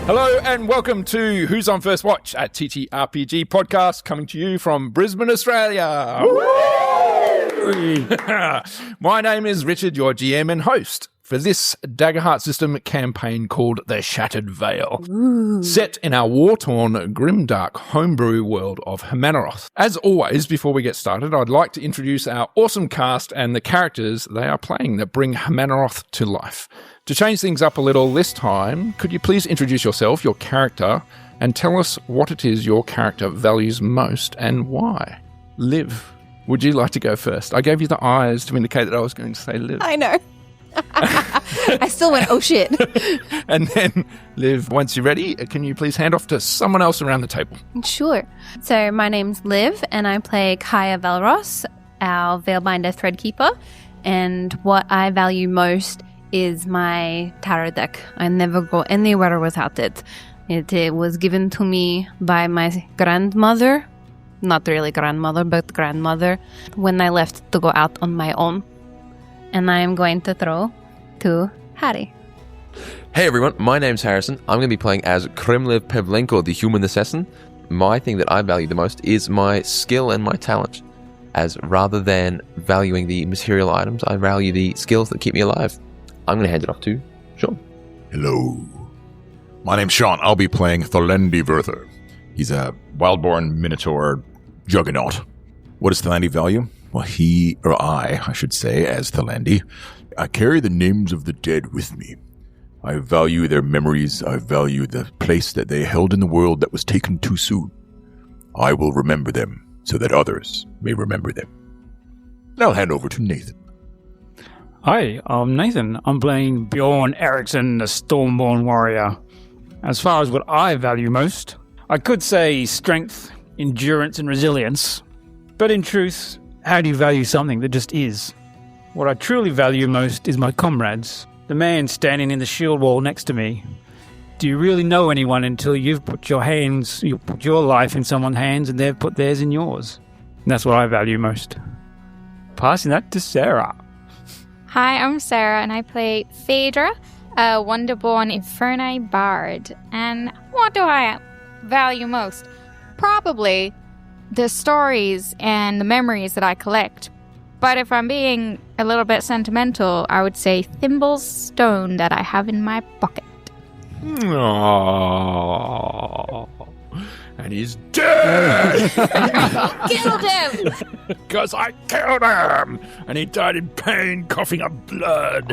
Hello and welcome to Who's on First Watch, a TTRPG podcast coming to you from Brisbane, Australia. My name is Richard, your GM and host for this Daggerheart system campaign called The Shattered Veil, set in our war-torn, grimdark homebrew world of Hamanaroth. As always, before we get started, I'd like to introduce our awesome cast and the characters they are playing that bring Hamanaroth to life. To change things up a little this time, could you please introduce yourself, your character, and tell us what it is your character values most and why? Liv, would you like to go first? I gave you the eyes to indicate that I was going to say Liv. I know. I still went, oh shit. And then, Liv, once you're ready, can you please hand off to someone else around the table? Sure. So my name's Liv, and I play Kaya Velros, our Veilbinder Threadkeeper. And what I value most is my tarot deck. I never go anywhere without it. It was given to me by my grandmother. Not really grandmother, but grandmother, when I left to go out on my own. And I am going to throw to Harry. Hey everyone, my name's Harrison. I'm going to be playing as Kremlev Pavlenko, the human assassin. My thing that I value the most is my skill and my talent. As rather than valuing the material items, I value the skills that keep me alive. I'm going to hand it off to Sean. Hello. My name's Sean. I'll be playing Tholandi Verther. He's a wildborn minotaur juggernaut. What does Tholandi value? Well, he, or I should say, as Tholandi, I carry the names of the dead with me. I value their memories. I value the place that they held in the world that was taken too soon. I will remember them so that others may remember them. And I'll hand over to Nathan. Hi, I'm Nathan. I'm playing Bjorn Eriksson, the Stormborn warrior. As far as what I value most, I could say strength, endurance, and resilience. But in truth, how do you value something that just is? What I truly value most is my comrades, the man standing in the shield wall next to me. Do you really know anyone until you've put your life in someone's hands and they've put theirs in yours? And that's what I value most. Passing that to Sarah. Hi, I'm Sarah, and I play Phaedra, a Wonderborn Inferni bard. And what do I value most? Probably the stories and the memories that I collect. But if I'm being a little bit sentimental, I would say Thimble's stone that I have in my pocket. Aww. And he's dead! Killed him! Because I killed him! And he died in pain, coughing up blood.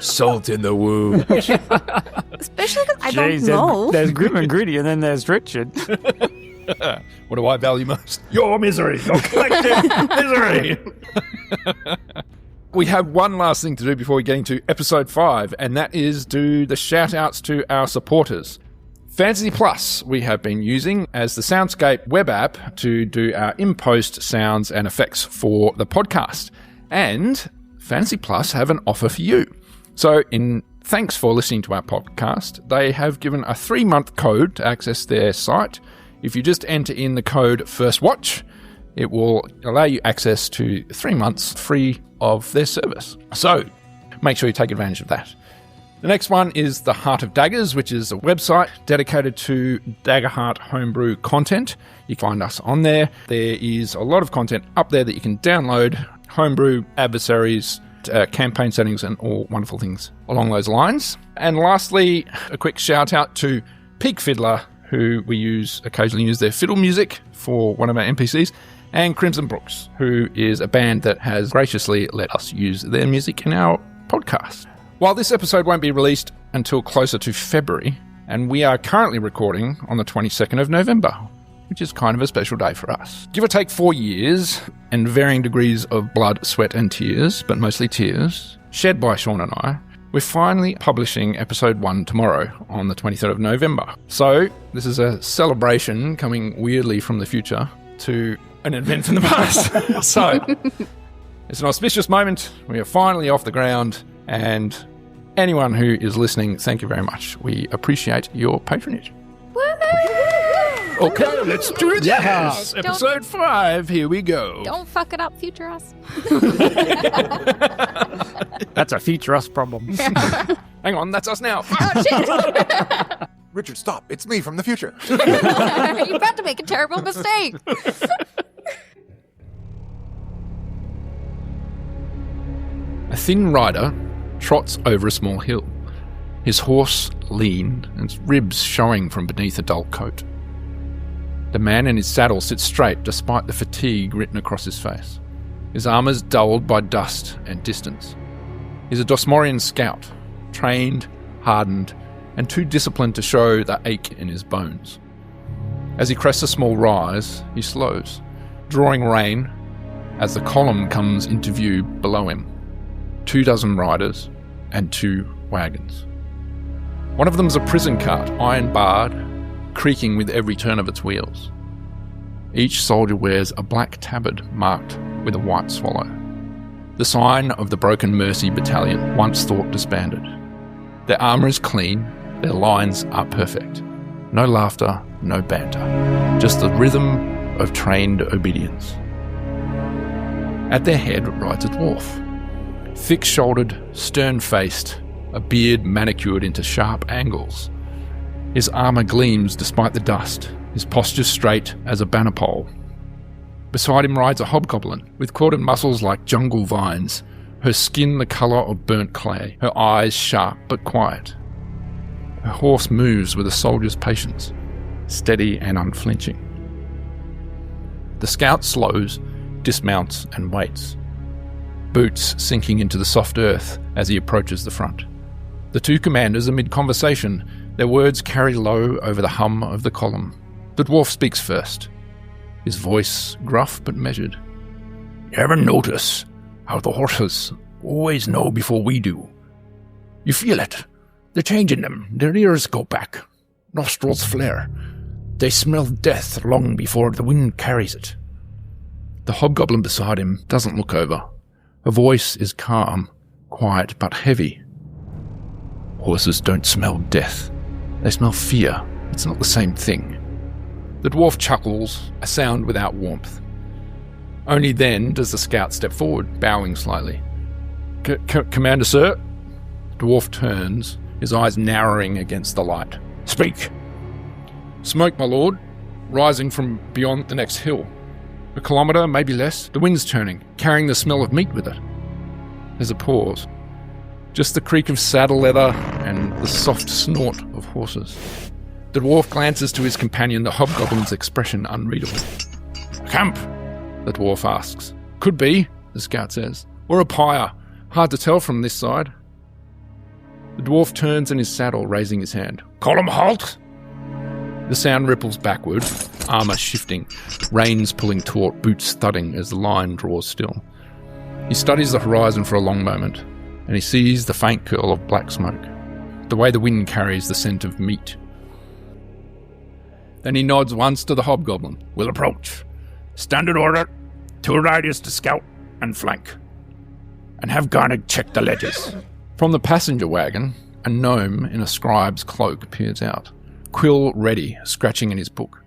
Salt in the wound. Especially because I don't know. There's Grim and Gritty, and then there's Richard. What do I value most? Your misery! Your collective misery! We have one last thing to do before we get into episode 5, and that is do the shout-outs to our supporters. Fantasy Plus we have been using as the Soundscape web app to do our in-post sounds and effects for the podcast. And Fantasy Plus have an offer for you. So in thanks for listening to our podcast, they have given a 3-month code to access their site. If you just enter in the code FIRSTWATCH, it will allow you access to 3 months free of their service. So make sure you take advantage of that. The next one is The Heart of Daggers, which is a website dedicated to Daggerheart homebrew content. You can find us on there. There is a lot of content up there that you can download, homebrew, adversaries, campaign settings, and all wonderful things along those lines. And lastly, a quick shout out to Peak Fiddler, who we occasionally use their fiddle music for one of our NPCs, and Crimson Brooks, who is a band that has graciously let us use their music in our podcast. While this episode won't be released until closer to February, and we are currently recording on the 22nd of November, which is kind of a special day for us. Give or take 4 years, and varying degrees of blood, sweat and tears, but mostly tears, shed by Sean and I, we're finally publishing episode 1 tomorrow on the 23rd of November. So this is a celebration coming weirdly from the future to an event from the past. So it's an auspicious moment. We are finally off the ground, and anyone who is listening, thank you very much. We appreciate your patronage. Woo-hoo! Okay, let's do this. Yes. Episode 5, here we go. Don't fuck it up, future us. That's a future us problem. Hang on, that's us now. Oh, shit. Richard, stop. It's me from the future. You're about to make a terrible mistake. A thin rider trots over a small hill, his horse lean and his ribs showing from beneath a dull coat. The man in his saddle sits straight despite the fatigue written across his face. His armour's dulled by dust and distance. He's a Dosmorian scout, trained, hardened, and too disciplined to show the ache in his bones. As he crests a small rise, he slows, drawing rein as the column comes into view below him. 24 riders and 2 wagons. One of them's a prison cart, iron-barred, creaking with every turn of its wheels. Each soldier wears a black tabard marked with a white swallow, the sign of the Broken Mercy Battalion, once thought disbanded. Their armour is clean, their lines are perfect. No laughter, no banter, just the rhythm of trained obedience. At their head rides a dwarf, thick-shouldered, stern-faced, a beard manicured into sharp angles. His armour gleams despite the dust, his posture straight as a banner pole. Beside him rides a hobgoblin, with corded muscles like jungle vines, her skin the colour of burnt clay, her eyes sharp but quiet. Her horse moves with a soldier's patience, steady and unflinching. The scout slows, dismounts and waits, boots sinking into the soft earth as he approaches the front. The 2 commanders are mid-conversation, their words carry low over the hum of the column. The dwarf speaks first, his voice gruff but measured. "You ever notice how the horses always know before we do? You feel it. The change in them. Their ears go back, nostrils flare. They smell death long before the wind carries it." The hobgoblin beside him doesn't look over. Her voice is calm, quiet but heavy. "Horses don't smell death. They smell fear. It's not the same thing." The dwarf chuckles, a sound without warmth. Only then does the scout step forward, bowing slightly. "Commander, sir?" The dwarf turns, his eyes narrowing against the light. "Speak." "Smoke, my lord, rising from beyond the next hill. A kilometre, maybe less. The wind's turning, carrying the smell of meat with it." There's a pause. Just the creak of saddle leather and the soft snort of horses. The dwarf glances to his companion, the hobgoblin's expression unreadable. "Camp?" the dwarf asks. "Could be," the scout says. "Or a pyre. Hard to tell from this side." The dwarf turns in his saddle, raising his hand. "Column halt!" The sound ripples backward, armour shifting, reins pulling taut, boots thudding as the line draws still. He studies the horizon for a long moment, and he sees the faint curl of black smoke, the way the wind carries the scent of meat. Then he nods once to the hobgoblin. "We'll approach. Standard order, 2 riders to scout and flank. And have Garnet check the ledges." From the passenger wagon, a gnome in a scribe's cloak peers out, quill ready, scratching in his book.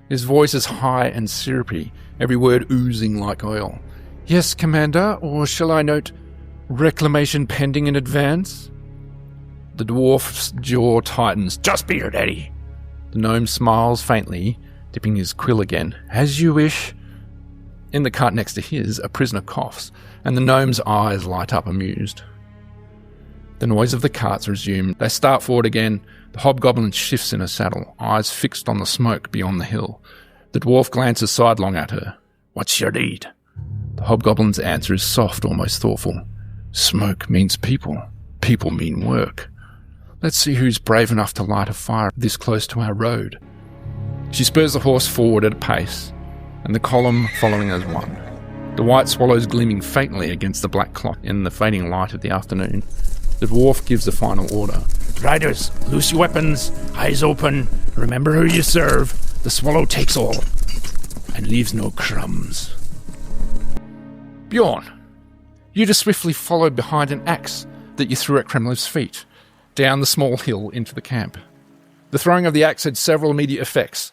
His voice is high and syrupy, every word oozing like oil. "Yes, Commander, or shall I note, reclamation pending in advance?" The dwarf's jaw tightens. "Just be your daddy." The gnome smiles faintly, dipping his quill again. "As you wish." In the cart next to his, a prisoner coughs, and the gnome's eyes light up amused. The noise of the carts resumed. They start forward again. The hobgoblin shifts in her saddle, eyes fixed on the smoke beyond the hill. The dwarf glances sidelong at her. "What's your need?" The hobgoblin's answer is soft, almost thoughtful. "Smoke means people. People mean work. Let's see who's brave enough to light a fire this close to our road." She spurs the horse forward at a pace, and the column following as one. The white swallows gleaming faintly against the black cloth in the fading light of the afternoon. The dwarf gives the final order. "Riders, loose your weapons, eyes open, remember who you serve. The swallow takes all, and leaves no crumbs." "Bjorn, you just swiftly followed behind an axe that you threw at Kremliv's feet, down the small hill into the camp. The throwing of the axe had several immediate effects.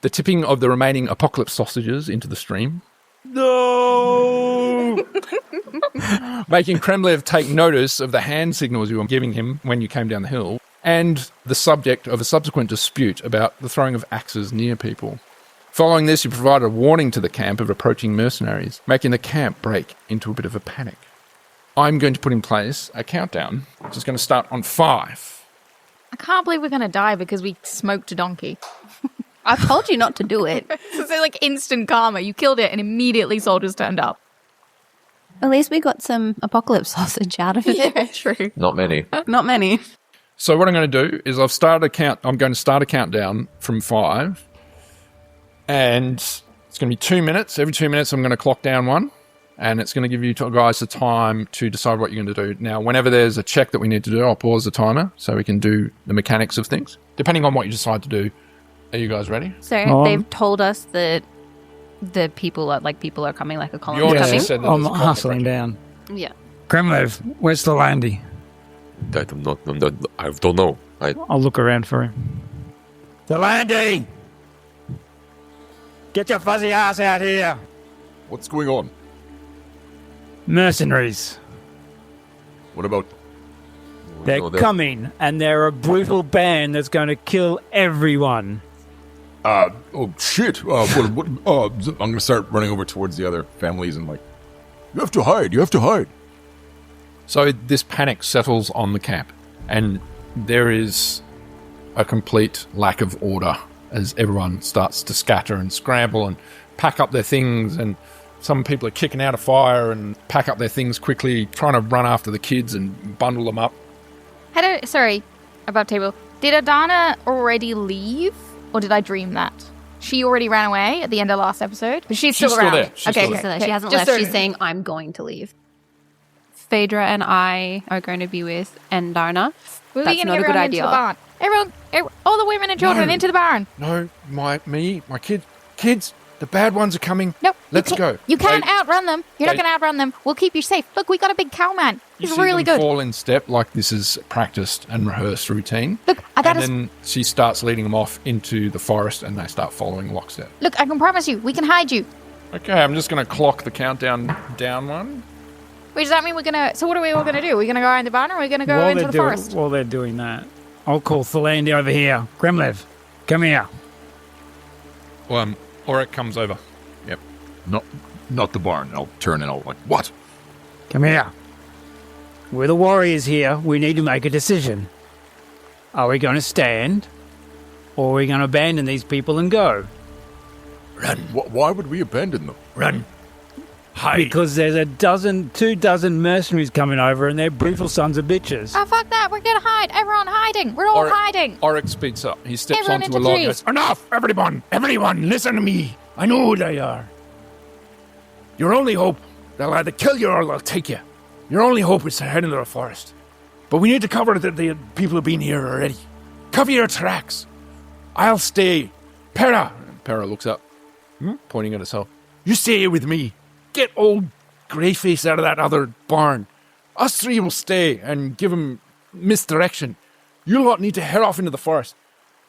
the tipping of the remaining apocalypse sausages into the stream. No! Making Kremlev take notice of the hand signals you were giving him when you came down the hill, and the subject of a subsequent dispute about the throwing of axes near people. Following this, you provided a warning to the camp of approaching mercenaries, making the camp break into a bit of a panic. I'm going to put in place a countdown, which is going to start on 5. I can't believe we're going to die because we smoked a donkey. I told you not to do it. It's like instant karma. You killed it and immediately soldiers turned up. At least we got some apocalypse sausage out of it. Yeah, true. Not many. Not many. So what I'm going to do is I'm going to start a countdown from 5, and it's going to be 2 minutes. Every 2 minutes I'm going to clock down 1, and it's going to give you guys the time to decide what you're going to do. Now, whenever there's a check that we need to do, I'll pause the timer so we can do the mechanics of things. Depending on what you decide to do. Are you guys ready? So they've told us that the people are coming, like a column You is already coming. said that I'm there's a hustling down. Yeah. Kremlev, where's Tholandi? I don't know. I'll look around for him. Tholandi! Get your fuzzy ass out here! What's going on? Mercenaries. What about... They're coming, and they're a brutal band that's going to kill everyone. Oh, shit. I'm going to start running over towards the other families and like, you have to hide. So this panic settles on the camp, and there is a complete lack of order as everyone starts to scatter and scramble and pack up their things, and some people are kicking out of fire and pack up their things quickly, trying to run after the kids and bundle them up. Sorry, above table. Did Adana already leave, or did I dream that? She already ran away at the end of last episode, but she's still around. There. She's still there. So she hasn't Just left. She's saying, I'm going to leave. Phaedra and I are going to be with Endarna. We're That's going not to a get good everyone idea. into the barn. Everyone, all the women and children into the barn. No, my kids, the bad ones are coming. No, Let's go. You can't outrun them. You're not going to outrun them. We'll keep you safe. Look, we got a big cow man. He's really good. Fall in step like this is practiced and rehearsed routine. Look, then she starts leading them off into the forest, and they start following lockstep. Look, I can promise you, we can hide you. Okay, I'm just going to clock the countdown down 1. Wait, does that mean we're going to... So what are we all going to do? We're going to go in the barn, or are we going to go into the forest? While they're doing that, I'll call Tholandi over here. Kremlev, come here. Auric comes over. Yep. Not the barn. I'll turn and I'll like, what? Come here. We're the warriors here. We need to make a decision. Are we going to stand, or are we going to abandon these people and go? Run. Why would we abandon them? Run. Hide. Because there's 2 dozen mercenaries coming over, and they're brutal sons of bitches. Oh, fuck that. We're going to hide. Everyone hiding. We're all hiding. Auric speaks up. He steps Everyone onto a into log. trees. Goes, enough, everyone, listen to me. I know who they are. Your only hope, they'll either kill you or they'll take you. Your only hope is to head into the forest. But we need to cover the people who've been here already. Cover your tracks. I'll stay. Pera looks up, pointing at herself. You stay here with me. Get old Greyface out of that other barn. Us 3 will stay and give him misdirection. You lot need to head off into the forest.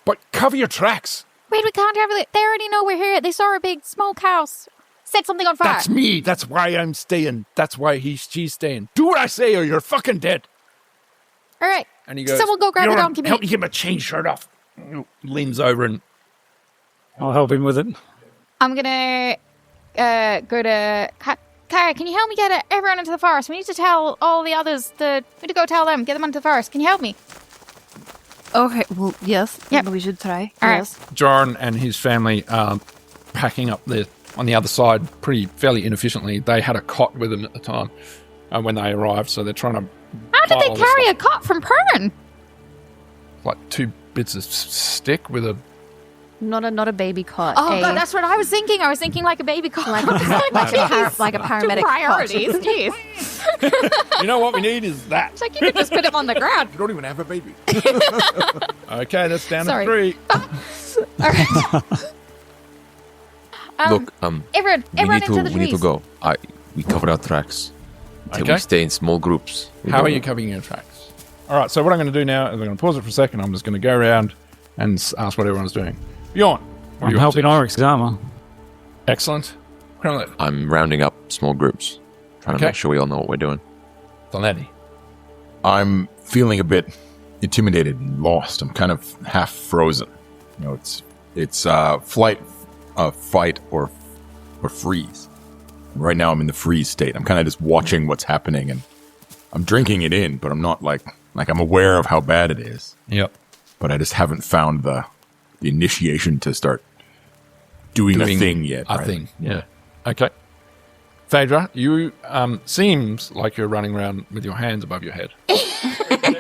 But cover your tracks. Wait, we can't have it. They already know we're here. They saw a big smokehouse. Set something on fire. That's me. That's why I'm staying. That's why she's staying. Do what I say or you're fucking dead. All right. And he goes, someone go grab the donkey meat. Help me get my chain shirt off. Leans over and... I'll help him with it. I'm going to go to... Kaya, can you help me get everyone into the forest? We need to tell all the others. We need to go tell them. Get them into the forest. Can you help me? Okay, well, yes. Yep. We should try. All Yes. Jorn and his family are packing up on the other side fairly inefficiently. They had a cot with them at the time when they arrived, so they're trying to... How did they carry a cot from Pern? Like 2 bits of stick with a... Not a baby cot. Oh, God, that's what I was thinking. I was thinking like a baby cot. like a paramedic priorities. cot. Jeez. You know what we need is that. It's like you could just put him on the ground. You don't even have a baby. Okay, that's down Sorry. to 3. All right. Look, everyone into the trees. we need to go. We cover our tracks. Until Okay. we stay in small groups. How are you covering your tracks? All right, so what I'm going to do now is I'm going to pause it for a second. I'm just going to go around and ask what everyone's doing. Bjorn, What are I'm you up helping to? Oryx's armor. Excellent. Kremlin. I'm rounding up small groups, trying to Okay. make sure we all know what we're doing. Tholandi. I'm feeling a bit intimidated and lost. I'm kind of half frozen. You know, it's fight or freeze. Right now, I'm in the freeze state. I'm kind of just watching what's happening, and I'm drinking it in, but I'm not like I'm aware of how bad it is. Yep. But I just haven't found the initiation to start doing a thing yet. A right? thing, yeah. Okay. Phaedra, you seems like you're running around with your hands above your head. Everybody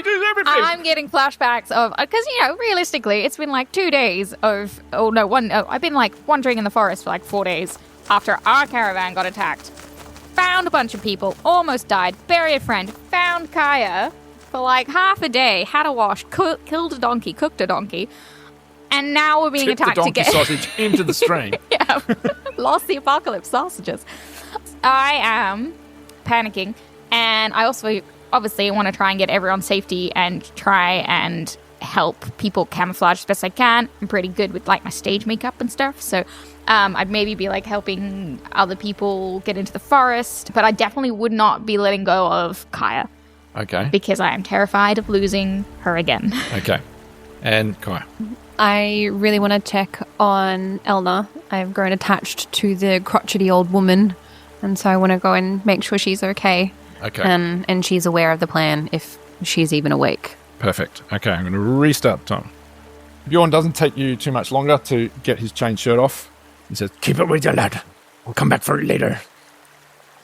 does everything. I'm getting flashbacks of because realistically, it's been like 2 days of I've been like wandering in the forest for like 4 days after our caravan got attacked. Found a bunch of people, almost died, buried a friend, found Kaya for like half a day, had a wash, killed a donkey, cooked a donkey, and now we're being Tip the attacked donkey again. sausage into the stream. Yeah, lost the apocalypse sausages. I am panicking, and I also obviously want to try and get everyone's safety and try and help people camouflage as best I can. I'm pretty good with like my stage makeup and stuff, so I'd maybe be like helping other people get into the forest, but I definitely would not be letting go of Kaya Okay. because I am terrified of losing her again. Okay. And Kaya. I really want to check on Elna. I've grown attached to the crotchety old woman, and so I want to go and make sure she's okay. Okay. And she's aware of the plan if she's even awake. Perfect. Okay, I'm going to restart the time. Bjorn doesn't take you too much longer to get his chain shirt off. He says, Keep it with you, lad. We'll come back for it later.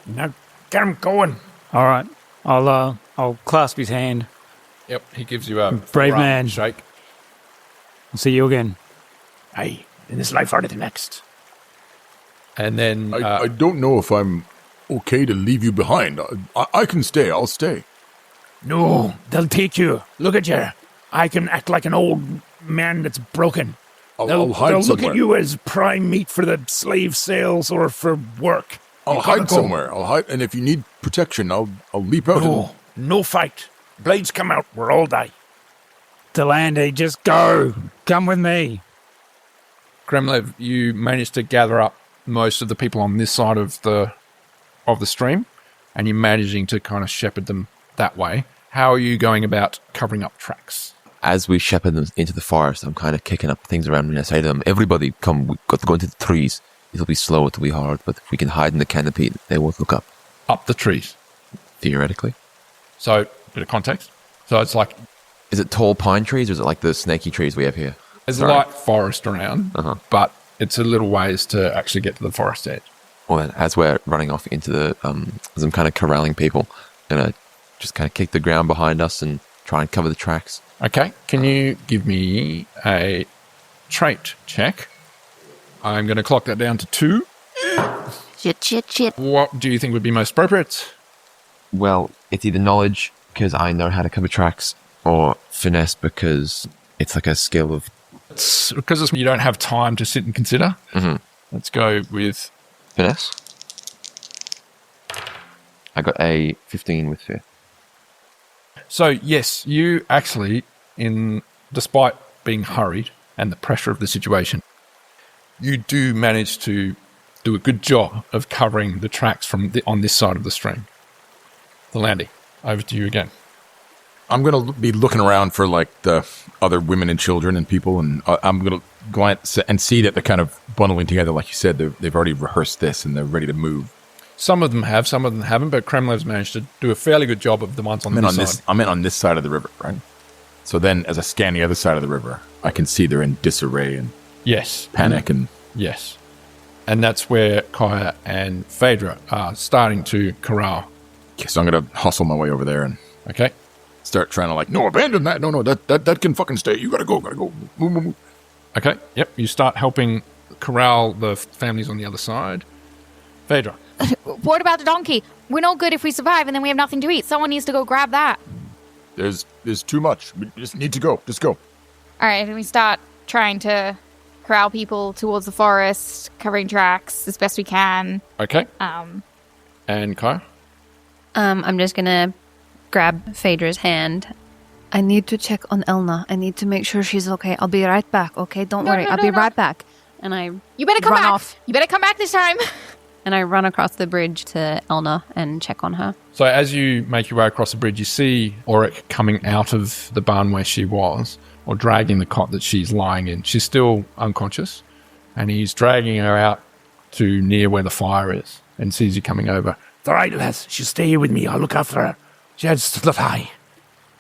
Now, get him going. All right. I'll clasp his hand. yep, he gives you a Brave full man. shake. I'll see you again. Aye, in this life or the next. And then, I don't know if I'm okay to leave you behind. I can stay. I'll stay. No, they'll take you. Look at you. I can act like an old man that's broken. I'll hide they'll look somewhere. at you as prime meat for the slave sales or for work. I'll You gotta hide go. somewhere. I'll hide, and if you need protection, I'll leap out. No, no fight. Blades come out, we'll all die. Tholandi, just go. Come with me. Kremlev, you managed to gather up most of the people on this side of the stream, and you're managing to kind of shepherd them that way. How are you going about covering up tracks? As we shepherd them into the forest, I'm kind of kicking up things around me and I say to them, everybody, come, we've got to go into the trees. It'll be slow, it'll be hard, but if we can hide in the canopy, they won't look up, Up the trees. theoretically. So, bit of context. So it's like Is it tall pine trees or is it like the snaky trees we have here? there's Sorry. light forest around, but it's a little ways to actually get to the forest edge. Well, then, as we're running off into the, as I'm kind of corralling people, I'm going to just kind of kick the ground behind us and try and cover the tracks. Okay, can you give me a trait check? I'm going to clock that down to 2. Shit. What do you think would be most appropriate? Well, it's either knowledge, because I know how to cover tracks, or finesse, because it's like a skill of... It's because you don't have time to sit and consider. Mm-hmm. Let's go with... Finesse? I got a 15 with fear. So, yes, you actually, despite being hurried and the pressure of the situation, you do manage to do a good job of covering the tracks on this side of the stream. Tholandi, over to you again. I'm going to be looking around for like the other women and children and people, and I'm going to glance and see that they're kind of bundling together. Like you said, they've already rehearsed this and they're ready to move. Some of them have, some of them haven't, but Kremlev's managed to do a fairly good job of the ones on this side. I'm in on this side of the river, right? So then as I scan the other side of the river, I can see they're in disarray and Yes. panic and... Yes. And that's where Kaya and Phaedra are starting to corral. Okay, so I'm going to hustle my way over there and Okay? start trying to like, no, abandon that. No, that can fucking stay. You gotta go. Move. Okay, yep. You start helping corral the families on the other side. Phaedra. What about the donkey? We're no good if we survive and then we have nothing to eat. Someone needs to go grab that. There's too much. We just need to go. Just go. All right, and we start trying to corral people towards the forest, covering tracks as best we can. Okay. And Kaya? I'm just going to grab Phaedra's hand I need to check on Elna. I need to make sure she's okay. I'll be right back, okay? Don't worry. I'll be right back. And I You better come run back. off. You better come back this time. And I run across the bridge to Elna and check on her. So as you make your way across the bridge, you see Auric coming out of the barn where she was, or dragging the cot that she's lying in. She's still unconscious, and he's dragging her out to near where the fire is, and sees you coming over. It's all right, lads. She'll stay here with me. I'll look after her. She has to high.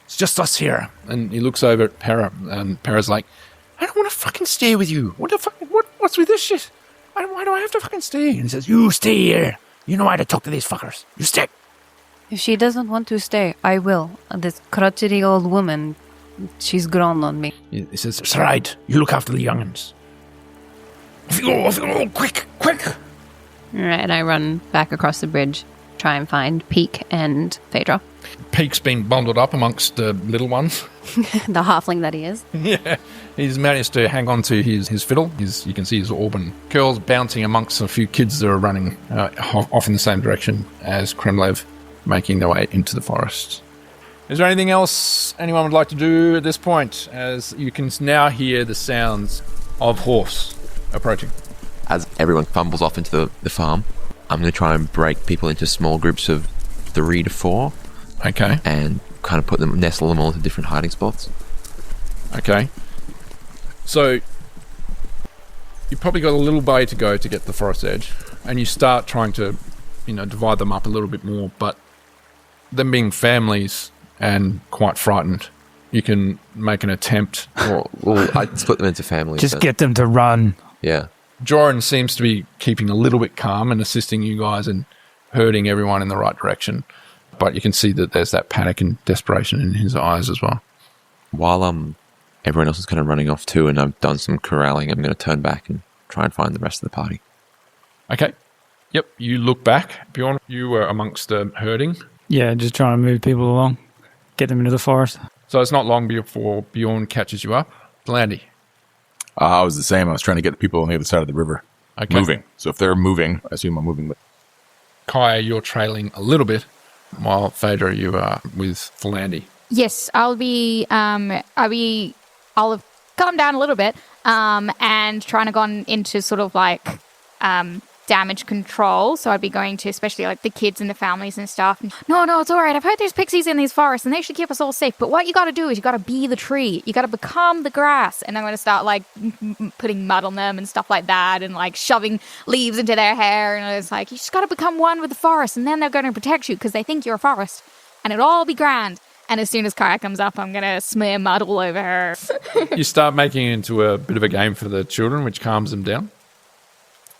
It's just us here. And he looks over at Pera, and Pera's like, I don't want to fucking stay with you. What's with this shit? Why do I have to fucking stay? And he says, you stay here. You know how to talk to these fuckers. You stay. If she doesn't want to stay, I will. This crotchety old woman, she's grown on me. He says, It's all right. You look after the young'uns. Off you go. Quick. All right, and I run back across the bridge, try and find Peak and Phaedra. Peak's been bundled up amongst the little ones. The halfling that he is. Yeah, he's managed to hang on to his fiddle. You can see his auburn curls bouncing amongst a few kids that are running off in the same direction as Kremlev, making their way into the forest. Is there anything else anyone would like to do at this point, as you can now hear the sounds of horse approaching? As everyone fumbles off into the farm, I'm going to try and break people into small groups of 3 to 4. Okay. And kind of nestle them all into different hiding spots. Okay. So, you've probably got a little way to go to get to the forest edge, and you start trying to, divide them up a little bit more, but them being families and quite frightened, you can make an attempt. Well, I split them into families. Just get them to run. Yeah. Joran seems to be keeping a little bit calm and assisting you guys and herding everyone in the right direction. But you can see that there's that panic and desperation in his eyes as well. While everyone else is kind of running off too, and I've done some corralling, I'm going to turn back and try and find the rest of the party. Okay. Yep, you look back. Bjorn, you were amongst the herding. Yeah, just trying to move people along, get them into the forest. So it's not long before Bjorn catches you up. Tholandi. I was the same. I was trying to get the people on the other side of the river moving. So if they're moving, I assume I'm moving. Kaya, you're trailing a little bit, while Phaedra, you are with Tholandi. Yes, I'll have calmed down a little bit, and trying to go into sort of like damage control. So I'd be going to especially like the kids and the families and stuff. No, it's all right. I've heard there's pixies in these forests and they should keep us all safe. But what you got to do is you got to be the tree. You got to become the grass. And I'm going to start like putting mud on them and stuff like that, and like shoving leaves into their hair. And it's like, you just got to become one with the forest, and then they're going to protect you because they think you're a forest, and it'll all be grand. And as soon as Kaya comes up, I'm going to smear mud all over her. You start making it into a bit of a game for the children, which calms them down.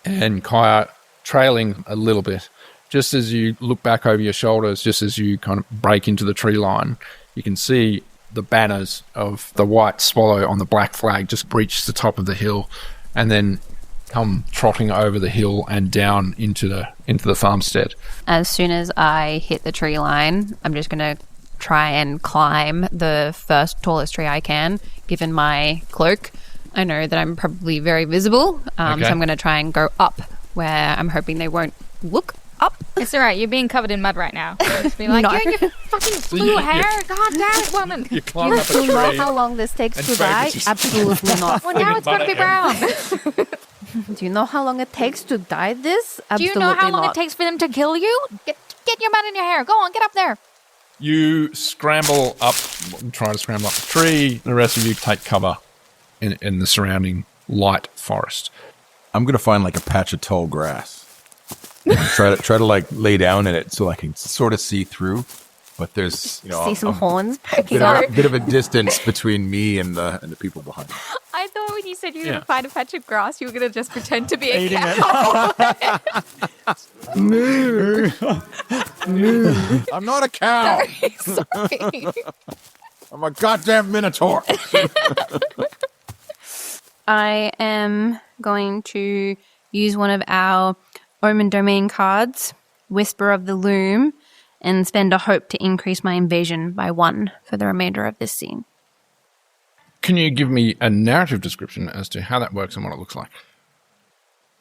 And Kaya, trailing a little bit, just as you look back over your shoulders, just as you kind of break into the tree line, you can see the banners of the white swallow on the black flag just breach the top of the hill and then come trotting over the hill and down into the farmstead. As soon as I hit the tree line, I'm just going to try and climb the first tallest tree I can, given my cloak. I know that I'm probably very visible, so I'm going to try and go up where I'm hoping they won't look up. It's all right. You're being covered in mud right now. Just be like, No. yeah, you fucking blue hair. God damn it, woman. You climb up a Do you know tree. how long this takes and to die? just- Absolutely not. Well, now it's going to be brown. Do you know how long it takes to dye this? Do Absolutely you know how long not. it takes for them to kill you? Get your mud in your hair. Go on, get up there. You scramble up, try to scramble up the tree. The rest of you take cover in the surrounding light forest. I'm going to find like a patch of tall grass. And try to like lay down in it so I can sort of see through. But there's, See some horns a poking bit, out. of, bit of a distance between me and the people behind me. I thought when you said you were Yeah. going to find a patch of grass, you were going to just pretend to be a Eating cow. I'm not a cow. Sorry. I'm a goddamn minotaur. I am going to use one of our Omen Domain cards, Whisper of the Loom, and spend a hope to increase my invasion by 1 for the remainder of this scene. Can you give me a narrative description as to how that works and what it looks like?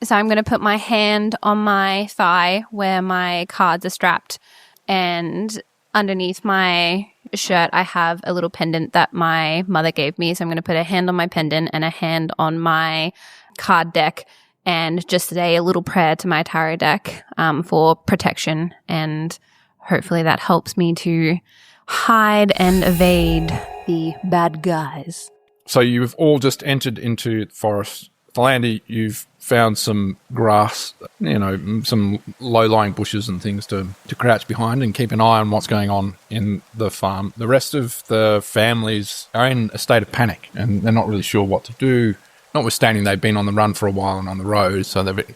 So I'm going to put my hand on my thigh where my cards are strapped, and underneath my shirt, I have a little pendant that my mother gave me. So I'm going to put a hand on my pendant and a hand on my card deck, and just say a little prayer to my tarot deck for protection. And hopefully that helps me to hide and evade the bad guys. So you've all just entered into the forest. Tholandi, you've found some grass, some low-lying bushes and things to crouch behind and keep an eye on what's going on in the farm. The rest of the families are in a state of panic and they're not really sure what to do, notwithstanding they've been on the run for a while and on the road, so they've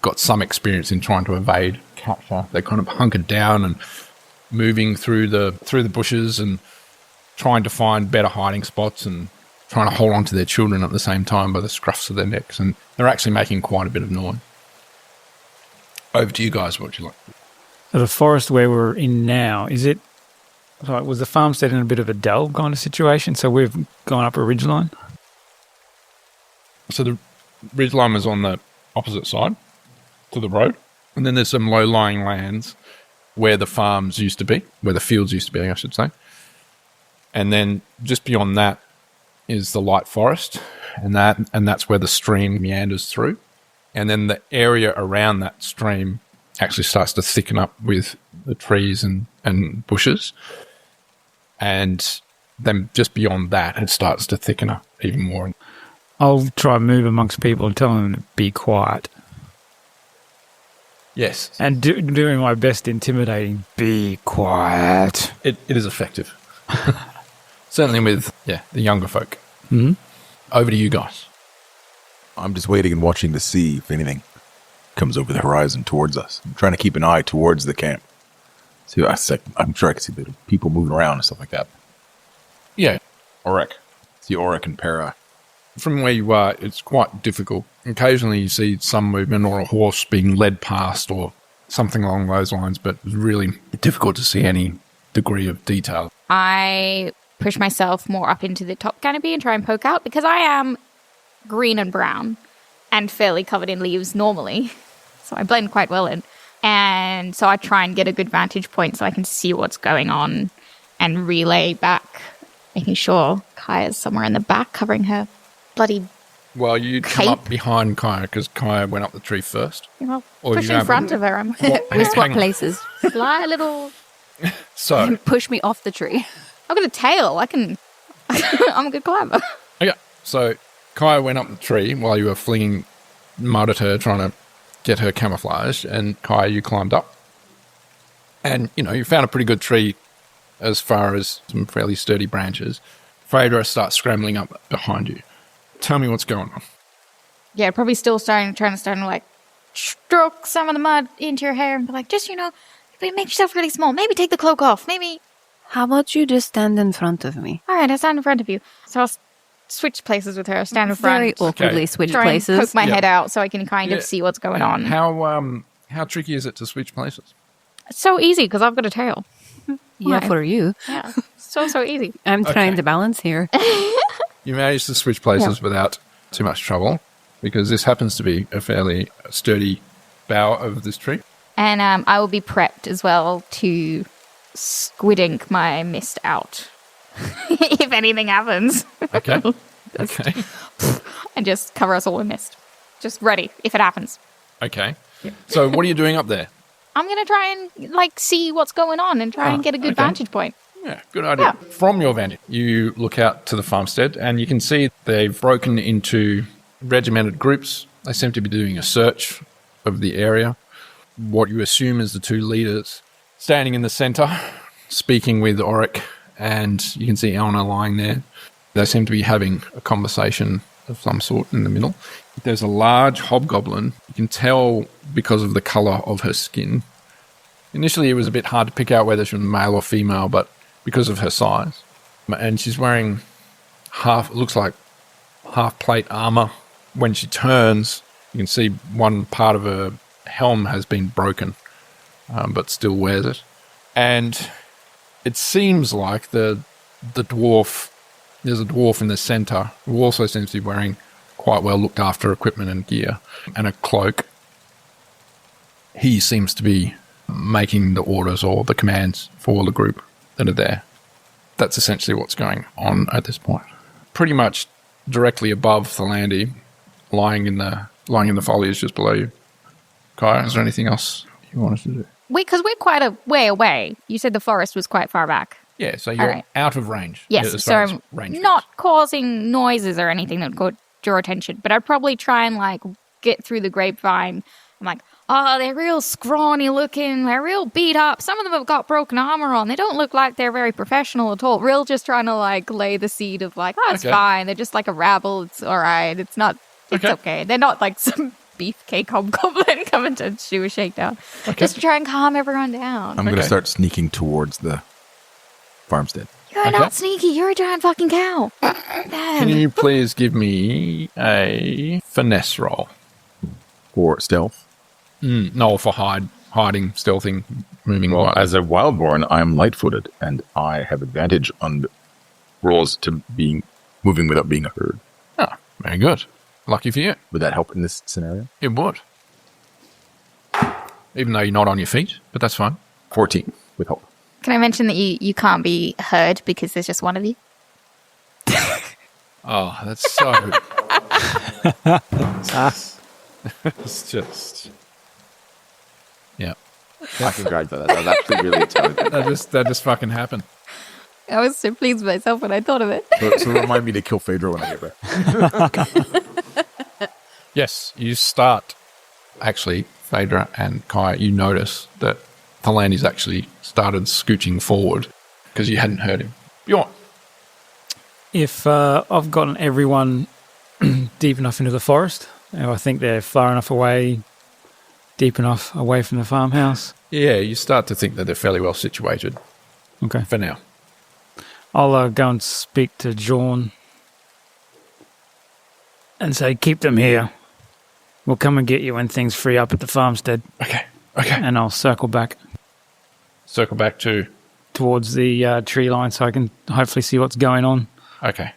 got some experience in trying to evade capture. They're kind of hunkered down and moving through the bushes and trying to find better hiding spots and trying to hold on to their children at the same time by the scruffs of their necks, and they're actually making quite a bit of noise. Over to you guys, what would you like? So the forest where we're in now, was the farmstead in a bit of a dell kind of situation? So we've gone up a ridgeline? So the ridgeline was on the opposite side to the road, and then there's some low-lying lands where the farms used to be, where the fields used to be, I should say. And then just beyond that is the light forest, and that's where the stream meanders through. And then the area around that stream actually starts to thicken up with the trees and bushes. And then just beyond that, it starts to thicken up even more. I'll try and move amongst people and tell them to be quiet. Yes. And doing my best intimidating, be quiet. It is effective. Certainly with, the younger folk. Mm-hmm. Over to you guys. I'm just waiting and watching to see if anything comes over the horizon towards us. I'm trying to keep an eye towards the camp. So I'm sure I can see the people moving around and stuff like that. Yeah. Auric. See Auric and Para. From where you are, it's quite difficult. Occasionally you see some movement or a horse being led past or something along those lines, but it's really difficult to see any degree of detail. I push myself more up into the top canopy and try and poke out because I am green and brown and fairly covered in leaves normally. So I blend quite well in. And so I try and get a good vantage point so I can see what's going on and relay back, making sure Kaya's somewhere in the back covering her bloody Well, you come cape. up behind Kaya because Kaya went up the tree first. Well, Or push you in have- front of her. I'm We swap places. fly a little. So, Push me off the tree. I've got a tail. I'm a good climber. so Kaya went up the tree while you were flinging mud at her, trying to get her camouflaged, and Kaya, you climbed up. And, you found a pretty good tree as far as some fairly sturdy branches. Phaedra starts scrambling up behind you. Tell me what's going on. Yeah, probably still trying to like stroke some of the mud into your hair and be like, just, make yourself really small. Maybe take the cloak off. Maybe. How about you just stand in front of me? All right, I'll stand in front of you. So I'll switch places with her. Stand in front. Very awkwardly Okay. switch Try places. and poke my head out so I can kind of see what's going on. How tricky is it to switch places? It's so easy because I've got a tail. Yeah, Why? for you. Yeah, so easy. I'm trying to balance here. You managed to switch places without too much trouble, because this happens to be a fairly sturdy bough of this tree. And I will be prepped as well to squid ink my mist out if anything happens. Okay. Okay. And just cover us all in mist. Just ready if it happens. Okay. So what are you doing up there? I'm going to try and see what's going on and try and get a good okay. vantage point. Yeah, good idea. From your vantage, you look out to the farmstead and you can see they've broken into regimented groups. They seem to be doing a search of the area. What you assume is the two leaders standing in the centre, speaking with Auric, and you can see Elna lying there. They seem to be having a conversation of some sort in the middle. There's a large hobgoblin. You can tell because of the colour of her skin. Initially, it was a bit hard to pick out whether she was male or female, but because of her size. And she's wearing looks like half plate armour. When she turns, you can see one part of her helm has been broken, but still wears it. And it seems like there's a dwarf in the centre who also seems to be wearing quite well looked after equipment and gear and a cloak. He seems to be making the orders or the commands for the group that are there. that's essentially what's going on at this point. Pretty much directly above Tholandi, lying in the foliage just below you. Kai, is there anything else you want us to do? Wait, because we're quite a way away. You said the forest was quite far back. Yeah, so you're out of range. Yes, as so far as I'm range not goes. causing noises or anything that would draw attention, but I'd probably try and, like, get through the grapevine. I'm like, oh, they're real scrawny looking. They're real beat up. Some of them have got broken armor on. They don't look like they're very professional at all. Real just trying to, like, lay the seed of, like, oh, it's fine. They're just like a rabble. It's all right. It's not, it's okay. They're not like some beefcake hobgoblin coming to do a shakedown. Just to try and calm everyone down. I'm going to start sneaking towards the farmstead. You're not sneaky. You're a giant fucking cow. Can you please give me a finesse roll? For stealth? No, for hiding, stealthing, moving. Well, as a wildborn, I'm light-footed, and I have advantage on rolls to being moving without being heard. Oh, very good. Lucky for you. Would that help in this scenario? It would. Even though you're not on your feet, but that's fine. 14 with hope. Can I mention that you can't be heard because there's just one of you? Oh, that's so... it's just... Yeah. I can grade for that. That was actually really intelligent. That just fucking happened. I was so pleased with myself when I thought of it. So remind me to kill Phaedra when I get back. Yes, you start... Actually, Phaedra and Kai, you notice that Tholandi's actually started scooching forward because you hadn't heard him. Bjorn. If I've gotten everyone deep enough into the forest, I think they're far enough away, deep enough away from the farmhouse. Yeah, you start to think that they're fairly well situated. Okay. For now. I'll go and speak to John and say, keep them here. We'll come and get you when things free up at the farmstead. Okay. And I'll circle back. Circle back to... Towards the tree line so I can hopefully see what's going on. Okay.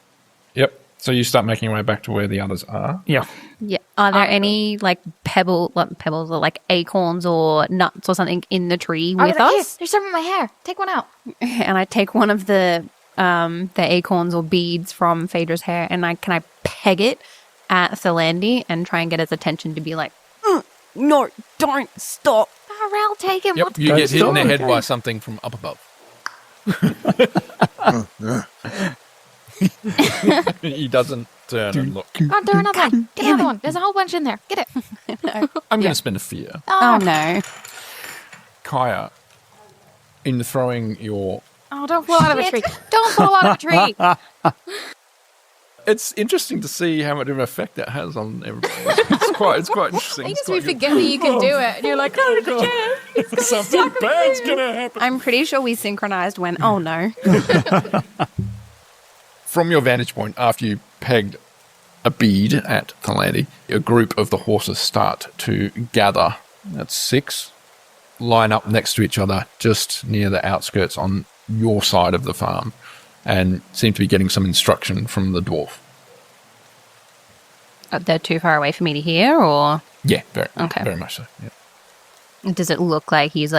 Yep. So you start making your way back to where the others are. Yeah. Yeah. Are there any like pebbles or like acorns or nuts or something in the tree with us? Here, there's some in my hair. Take one out. And I take one of the acorns or beads from Phaedra's hair and can I peg it at Tholandi and try and get his attention to be like, no, don't stop. I'll take him. Yep. You get hit in the head by something from up above. He doesn't turn and look. God, there another one. Get another one. There's a whole bunch in there. Get it. I'm going to spend a fear. Oh, no. Kaya, in throwing your... Oh, don't fall out of a tree. Don't fall out of a tree. It's interesting to see how much of an effect that has on everybody. It's quite interesting. I guess we forget that you can do it. And you're like, oh, God. Something bad's going to happen. I'm pretty sure we synchronized when, oh, no. From your vantage point, after you pegged a bead at Tholandi, a group of the horses start to gather. That's 6. Line up next to each other just near the outskirts on your side of the farm and seem to be getting some instruction from the dwarf. They're too far away for me to hear, or? Yeah, very much so. Yeah. Does it look like he's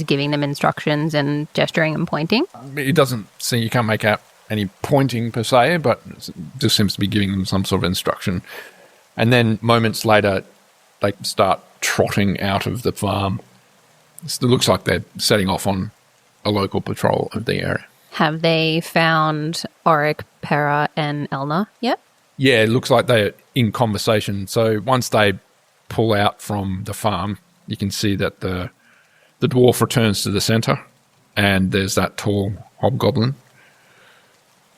giving them instructions and gesturing and pointing? It doesn't seem, you can't make out any pointing per se, but it just seems to be giving them some sort of instruction. And then moments later, they start trotting out of the farm. It looks like they're setting off on a local patrol of the area. Have they found Auric, Pera, and Elna yet? Yeah, it looks like they're in conversation. So once they pull out from the farm, you can see that the dwarf returns to the centre and there's that tall hobgoblin.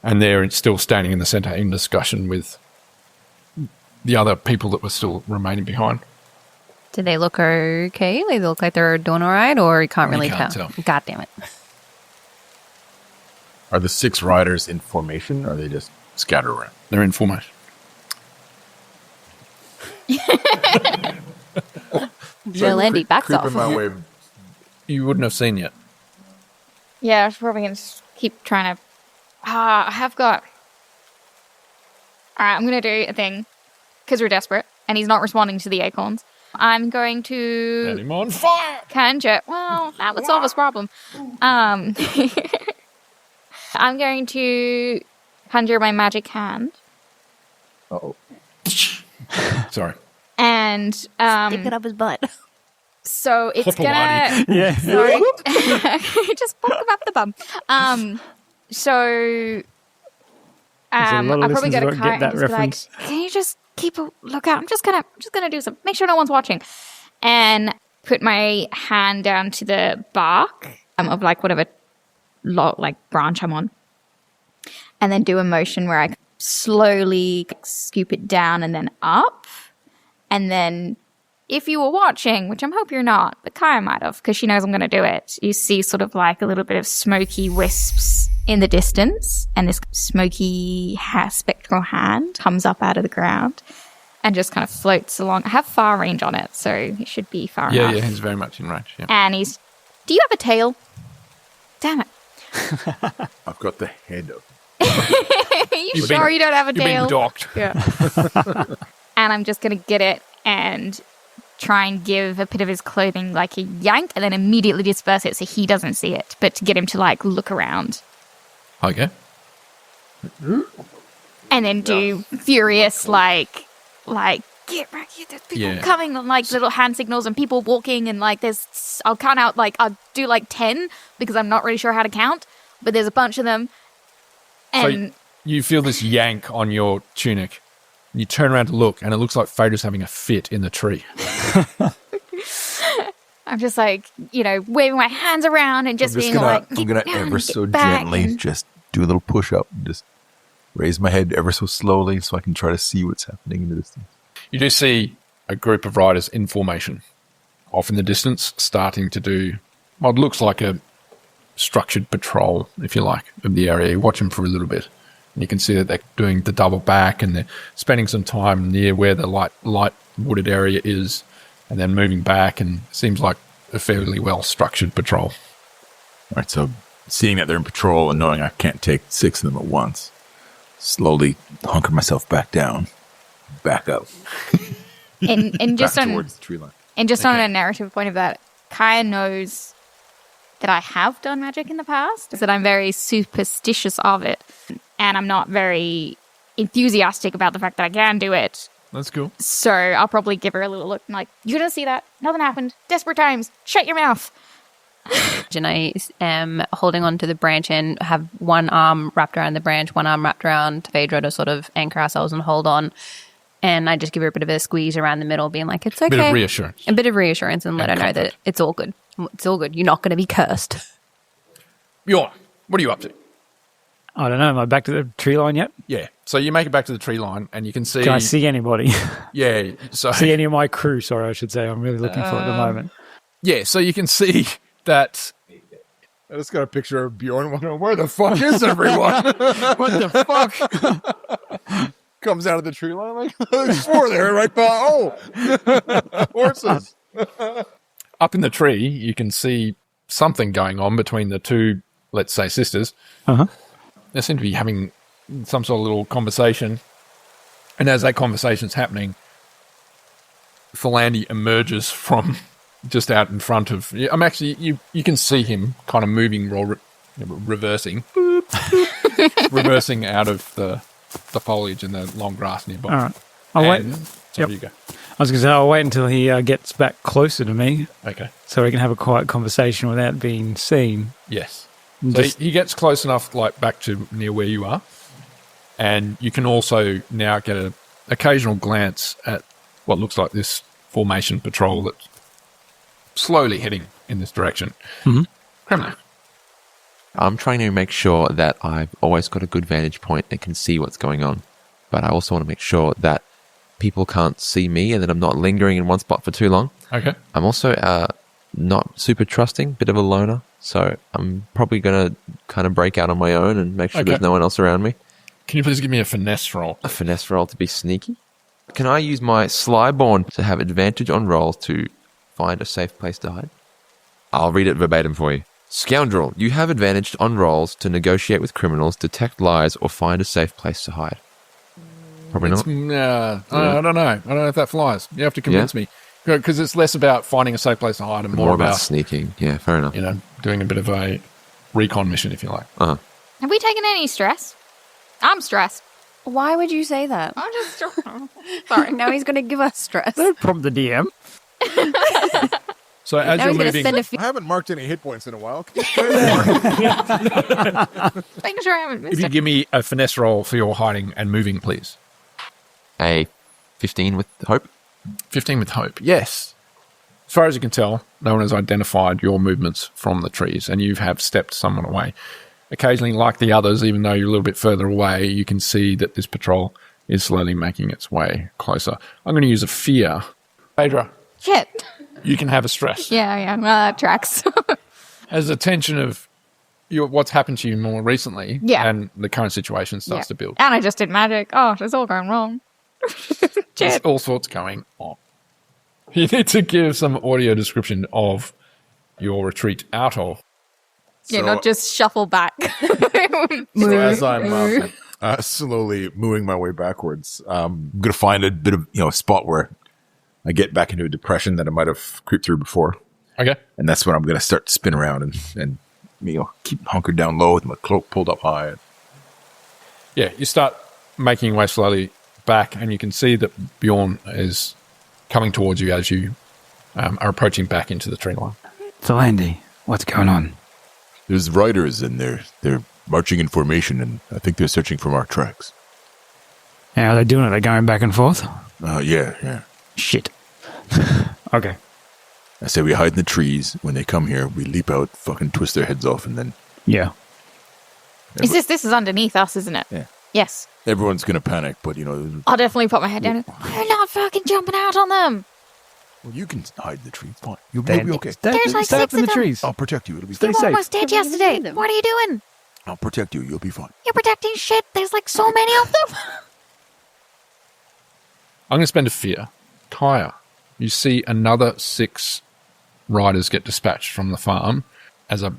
And they're still standing in the centre in discussion with the other people that were still remaining behind. Do they look okay? They look like they're doing all right, or you can't really can't tell? tell. God damn it. Are the 6 riders in formation, or are they just scattered around? They're in formation. Tholandi backs off. my way. You wouldn't have seen yet. Yeah, I was probably going to keep trying to... I have got... Alright, I'm going to do a thing. Because we're desperate. And he's not responding to the acorns. I'm going to... Set him on fire! Conjure... Well, that would solve his problem. I'm going to conjure my magic hand. Uh-oh. Sorry. And Stick it up his butt. so it's Tholandi. gonna Yeah. sorry. Just poke him up the bum. So There's a lot of I'll probably listeners go to won't Kai get that and just reference. be like, can you just keep a lookout? I'm just gonna do some, make sure no one's watching. And put my hand down to the bark of like whatever like branch I'm on. And then do a motion where I slowly scoop it down and then up. And then if you were watching, which I hope you're not, but Kaya might have, because she knows I'm going to do it, you see sort of like a little bit of smoky wisps in the distance. And this smoky spectral hand comes up out of the ground and just kind of floats along. I have far range on it, so it should be far enough. Yeah, he's very much in range. Yeah. And do you have a tail? Damn it. I've got the head of. Are you sure you don't have a You're tail? being docked. Yeah. And I'm just going to get it and try and give a bit of his clothing like a yank and then immediately disperse it so he doesn't see it, but to get him to like look around. Okay. And then do furious like get back here, there's people coming and like little hand signals and people walking and like I'll count out like I'll do like 10 because I'm not really sure how to count, but there's a bunch of them. And So you feel this yank on your tunic. You turn around to look, and it looks like Phaedra's having a fit in the tree. I'm just like, waving my hands around and just being like, I'm gonna "Get down, ever get so back," gently and- just do a little push up and just raise my head ever so slowly so I can try to see what's happening in the distance. You do see a group of riders in formation, off in the distance, starting to do what looks like a structured patrol, if you like, of the area. You watch them for a little bit, and you can see that they're doing the double back, and they're spending some time near where the light wooded area is, and then moving back, and it seems like a fairly well structured patrol. All right, so seeing that they're in patrol and knowing I can't take 6 of them at once, slowly hunker myself back down, back up, and just back on towards the tree line. and just on a narrative point of that, Kaya knows that I have done magic in the past, that I'm very superstitious of it, and I'm not very enthusiastic about the fact that I can do it. That's cool. So I'll probably give her a little look and like, you didn't see that? Nothing happened. Desperate times. Shut your mouth. And I am holding on to the branch and have one arm wrapped around the branch, one arm wrapped around Phaedra to sort of anchor ourselves and hold on. And I just give her a bit of a squeeze around the middle, being like, it's okay. Bit of reassurance. A bit of reassurance and let her know comfort. that it's all good. It's all good. You're not going to be cursed. Bjorn, what are you up to? I don't know. Am I back to the tree line yet? Yeah. So you make it back to the tree line, and you can see. Can I see anybody? Yeah. So See any of my crew? Sorry, I should say. I'm really looking for at the moment. yeah. So you can see that. I just got a picture of Bjorn wondering, where the fuck is everyone? What the fuck? Comes out of the tree line like, there's 4 there right by. Oh, horses. Up in the tree, you can see something going on between the two, let's say, sisters. Uh-huh. They seem to be having some sort of little conversation. And as that conversation's happening, Tholandi emerges from just out in front of... I'm actually... You can see him kind of moving, reversing. Reversing out of the foliage and the long grass nearby. All right. I'll wait. So Yep. you go. I was going to say, I'll wait until he gets back closer to me Okay. so we can have a quiet conversation without being seen. Yes. And So just- he gets close enough, like back to near where you are, and you can also now get an occasional glance at what looks like this formation patrol that's slowly heading in this direction. Mhm. Kremlin. I'm trying to make sure that I've always got a good vantage point and can see what's going on. But I also want to make sure that people can't see me and that I'm not lingering in one spot for too long. Okay. I'm also not super trusting, bit of a loner. So I'm probably going to kind of break out on my own and make sure Okay. there's no one else around me. Can you please give me a finesse roll? A finesse roll to be sneaky. Can I use my Slyborn to have advantage on rolls to find a safe place to hide? I'll read it verbatim for you. Scoundrel, you have advantage on rolls to negotiate with criminals, detect lies, or find a safe place to hide. Probably not. I don't know. I don't know if that flies. You have to convince me. Because it's less about finding a safe place to hide and more More about about, sneaking. Yeah, fair enough. doing a bit of a recon mission, if you like. Uh-huh. Have we taken any stress? I'm stressed. Why would you say that? I'm just sorry. Now he's going to give us stress. Don't prompt the DM. So as Now you're he's going to moving, spend a few. I haven't marked any hit points in a while. Making sure I haven't missed if you it. give me a finesse roll for your hiding and moving, please. A 15 with hope. 15 with hope. Yes. As far as you can tell, no one has identified your movements from the trees, and you have stepped someone away. Occasionally, like the others, even though you're a little bit further away, you can see that this patrol is slowly making its way closer. I'm going to use a fear. Phaedra, Shit. you can have a stress. Yeah. Well, that tracks. As a tension of what's happened to you more recently, Yeah. and the current situation starts to build. And I just did magic. Oh, it's all going wrong. There's Shit. all sorts going on. You need to give some audio description of your retreat out of. Yeah, So- not just shuffle back. So as I'm slowly moving my way backwards, I'm going to find a bit of, a spot where I get back into a depression that I might have creeped through before. Okay. And that's when I'm going to start to spin around and keep hunkered down low with my cloak pulled up high. Yeah, you start making your way slowly back, and you can see that Bjorn is coming towards you as you are approaching back into the tree line. Tholandi, what's going on? There's riders in there. They're marching in formation, and I think they're searching for our tracks. How are they doing it? Are they going back and forth? Yeah. Shit. Okay. I say we hide in the trees. When they come here, we leap out, fucking twist their heads off, and then Yeah. This is underneath us, isn't it? Yeah. Yes. everyone's going to panic. But, I'll definitely put my head down. We're not fucking jumping out on them. well, you can hide in the tree. Fine. You'll Then be okay. There's like stay up six in the of them. trees. I'll protect you. It'll be Stay You fine. safe. almost did yesterday. them. What are you doing? I'll protect you. You'll be fine. You're protecting shit. There's like so many of them. I'm going to spend a fear. Kaya, you see another 6 riders get dispatched from the farm as a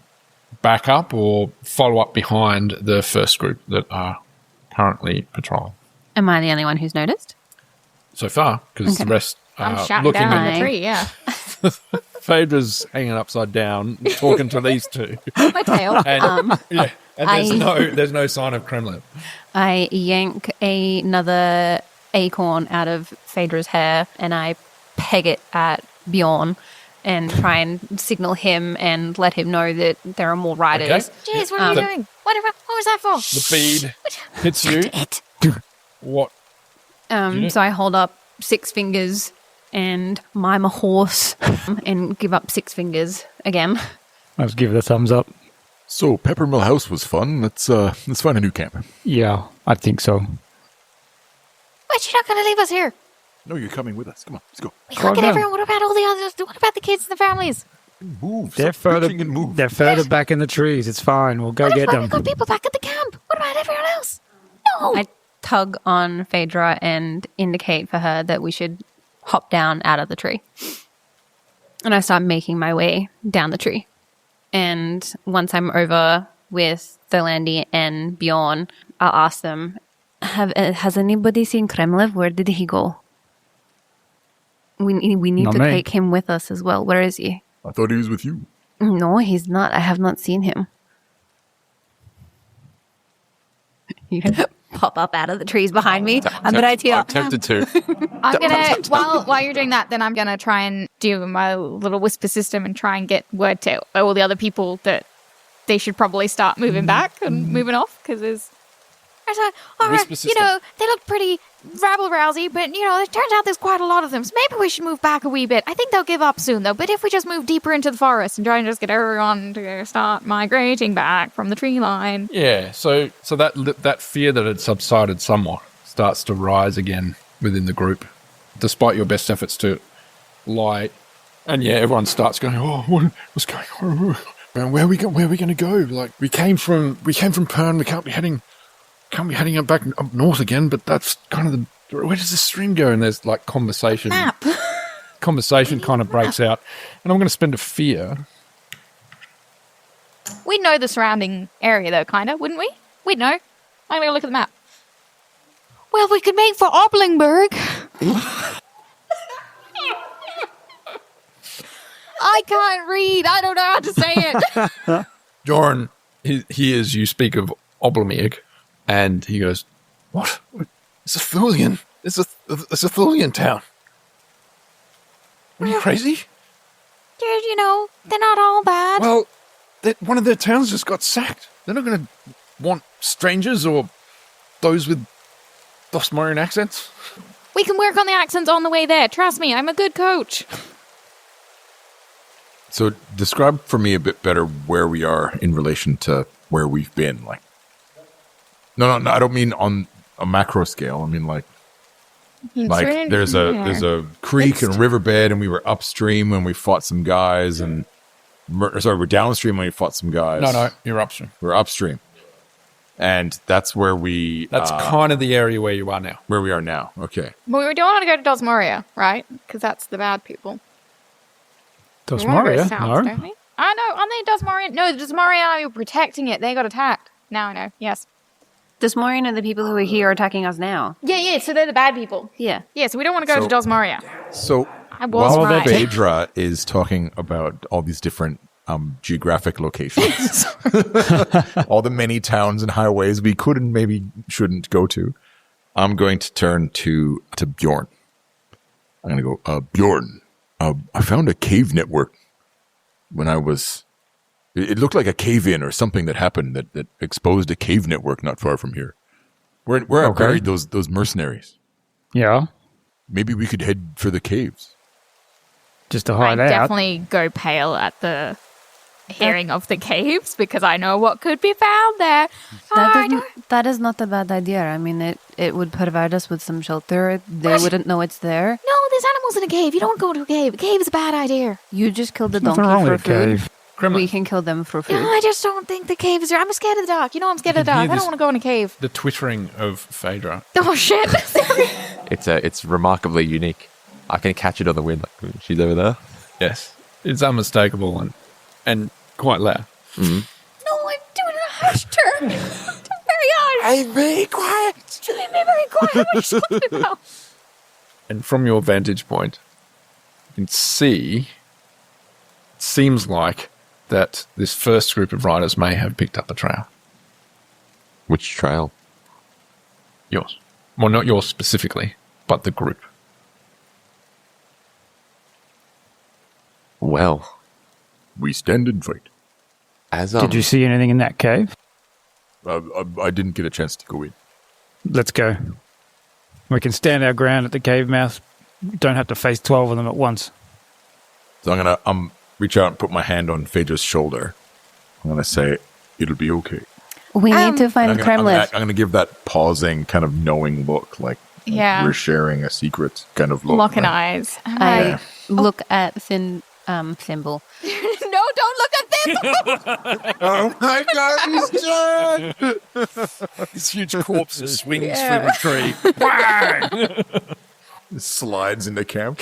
backup or follow-up behind the first group that are currently patrolling. Am I the only one who's noticed? So far, because the rest I'm are shouting looking down at in at- the tree, yeah. Phaedra's hanging upside down, talking to these two. My tail. And, yeah, and I- there's no sign of Kremlin. I yank another acorn out of Phaedra's hair and I peg it at Bjorn and try and signal him and let him know that there are more riders. Okay. Jeez, what are you doing? What was that for? The bead hits you. What? So I hold up 6 fingers and mime a horse and give up 6 fingers again. Let's give it a thumbs up. So, Peppermill House was fun. Let's find a new camp. Yeah, I think so. But you're not going to leave us here. No, you're coming with us. Come on, let's go. We Calm look at down. everyone. What about all the others? What about the kids and the families? Move. They're Stop further. bitching and move. They're further back in the trees. It's fine. We'll go What get if them. we've got people back at the camp? What about everyone else? No. I tug on Phaedra and indicate for her that we should hop down out of the tree. And I start making my way down the tree. And once I'm over with Tholandi and Bjorn, I'll ask them, has anybody seen Kremlev? Where did he go? We need Not to me. take him with us as well. Where is he? I thought he was with you. No, he's not. I have not seen him. You pop up out of the trees behind me. I'm good idea. I'm tempted to. I'm gonna while you're doing that, then I'm gonna try and do my little whisper system and try and get word to all the other people that they should probably start moving back and moving off because there's. All right, Whisper system. they look pretty rabble-rousy, but it turns out there's quite a lot of them. So maybe we should move back a wee bit. I think they'll give up soon, though. But if we just move deeper into the forest and try and just get everyone to start migrating back from the tree line, Yeah, so that fear that had subsided somewhat starts to rise again within the group, despite your best efforts to lie. And yeah, everyone starts going, "Oh, what's going on? Man, where are we going to go? Like we came from Pern. We can't be heading up back up north again. But that's kind of where does the stream go?" And there's like conversation. map. Conversation kind of breaks out, and I'm going to spend a fear. We'd know the surrounding area, though, kind of, wouldn't we? We'd know. I'm going to look at the map. Well, we could make for Oblingberg. I can't read. I don't know how to say it. Joran, he hears you speak of Oblomir, and he goes, "What? It's a Thulian. It's a Thulian town. Are you crazy?" Dude, they're not all bad. Well, one of their towns just got sacked. They're not going to want strangers or those with Dosmorian accents. We can work on the accents on the way there. Trust me, I'm a good coach. So describe for me a bit better where we are in relation to where we've been. Like, no, I don't mean on a macro scale. I mean like there's a creek and riverbed, and we were upstream when we fought some guys, and we're downstream when we fought some guys. No, you're upstream. We're upstream, and that's where That's kind of the area where you are now. Where we are now. Okay. Well, we don't want to go to Dosmoria, right? Because that's the bad people. Dosmoria? No. Don't we? I know. Aren't they Dosmorian? No, the Dosmorian are protecting it. They got attacked. Now I know. Yes. Dosmorian are the people who are here are attacking us now. Yeah. So they're the bad people. Yeah. Yeah. So we don't want to go to Dosmoria. So I was while right. Phaedra is talking about all these different geographic locations, all the many towns and highways we could and maybe shouldn't go to, I'm going to turn to Bjorn. I'm going to go, Bjorn. I found a cave network when I was... It looked like a cave-in or something that happened that exposed a cave network not far from here. Where I buried those mercenaries. Yeah. Maybe we could head for the caves. Just to hide I out. definitely go pale at the hearing of the caves because I know what could be found there. That is not a bad idea. I mean, it would provide us with some shelter. They wouldn't know it's there. No, there's animals in a cave. You don't go to a cave. A cave is a bad idea. You just killed the Nothing donkey wrong for with a food. cave. We can kill them for food. No, I just don't think the cave is there. I'm scared of the dark. I'm scared of the dark. I don't want to go in a cave. The twittering of Phaedra. Oh, shit. It's remarkably unique. I can catch it on the wind. Like, she's over there. Yes. It's unmistakable and quite loud. No, I'm doing a hush turn. I'm very hush. Hey, be quiet! Be very quiet. I'm talking about. And from your vantage point, you can see, it seems like that this first group of riders may have picked up a trail. Which trail? Yours. Well, not yours specifically, but the group. Well, We stand and fight. Did you see anything in that cave? I didn't get a chance to go in. Let's go. We can stand our ground at the cave mouth. Don't have to face 12 of them at once. So I'm gonna reach out and put my hand on Phaedra's shoulder. I'm gonna say, "It'll be okay." We need to find I'm Kremlin. gonna give that pausing, kind of knowing look, like Yeah. we're sharing a secret kind of look. Locking right? eyes. I look at Thimble. No, don't look at them. Oh my god, he's dead! This huge corpse swings through the tree. Slides into camp.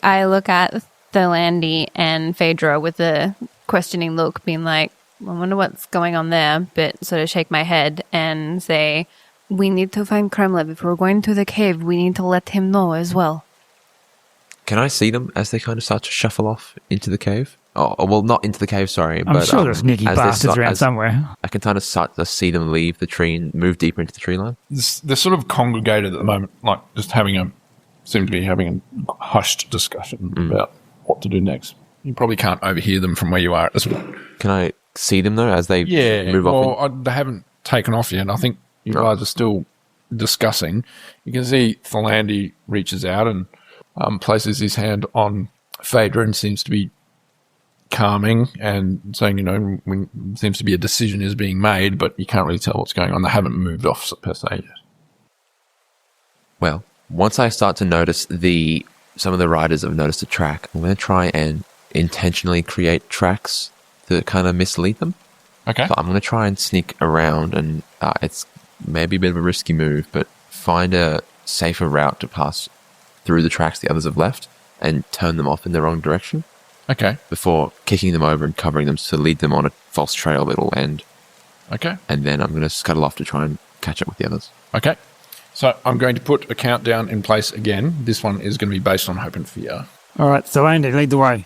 I look at Tholandi and Phaedra with a questioning look, being like, I wonder what's going on there, but sort of shake my head and say, we need to find Kremlin. If we're going to the cave, we need to let him know as well. Can I see them as they kind of start to shuffle off into the cave? Oh, well, not into the cave, sorry. I'm sure there's sneaky as they bastards around somewhere. I can kind of start to see them leave the tree and move deeper into the tree line. They're sort of congregated at the moment, like just seem to be having a hushed discussion about what to do next. You probably can't overhear them from where you are at this point. Can I see them, though, as they move off? Well, they haven't taken off yet. I think you guys are still discussing. You can see Tholandi reaches out and places his hand on Phaedra and seems to be calming and saying, seems to be a decision is being made, but you can't really tell what's going on. They haven't moved off per se yet. Well, once I start to notice some of the riders have noticed a track, I'm going to try and intentionally create tracks to kind of mislead them. Okay. So I'm going to try and sneak around, and it's maybe a bit of a risky move, but find a safer route to pass through the tracks the others have left and turn them off in the wrong direction. Okay. Before kicking them over and covering them to lead them on a false trail that'll end. Okay. And then I'm going to scuttle off to try and catch up with the others. Okay. So I'm going to put a countdown in place again. This one is going to be based on hope and fear. All right, so Andy, lead the way.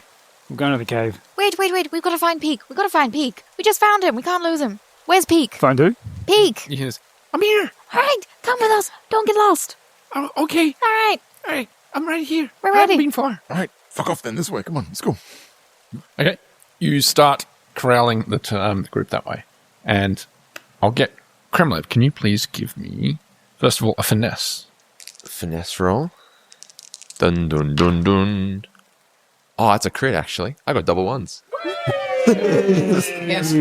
We're going to the cave. Wait. We've got to find Peak. We just found him. We can't lose him. Where's Peak? Fondue. Peak! You hear this, I'm here. All right, come with us. Don't get lost. Oh, okay. All right, All right. I'm right here. We're I haven't ready. been far. All right, fuck off then. This way. Come on, let's go. Okay. You start corralling the group that way. And I'll get Kremlev. Can you please give me, first of all, a finesse? Finesse roll. Dun dun dun dun. Oh, that's a crit, actually. I got double ones. Yes.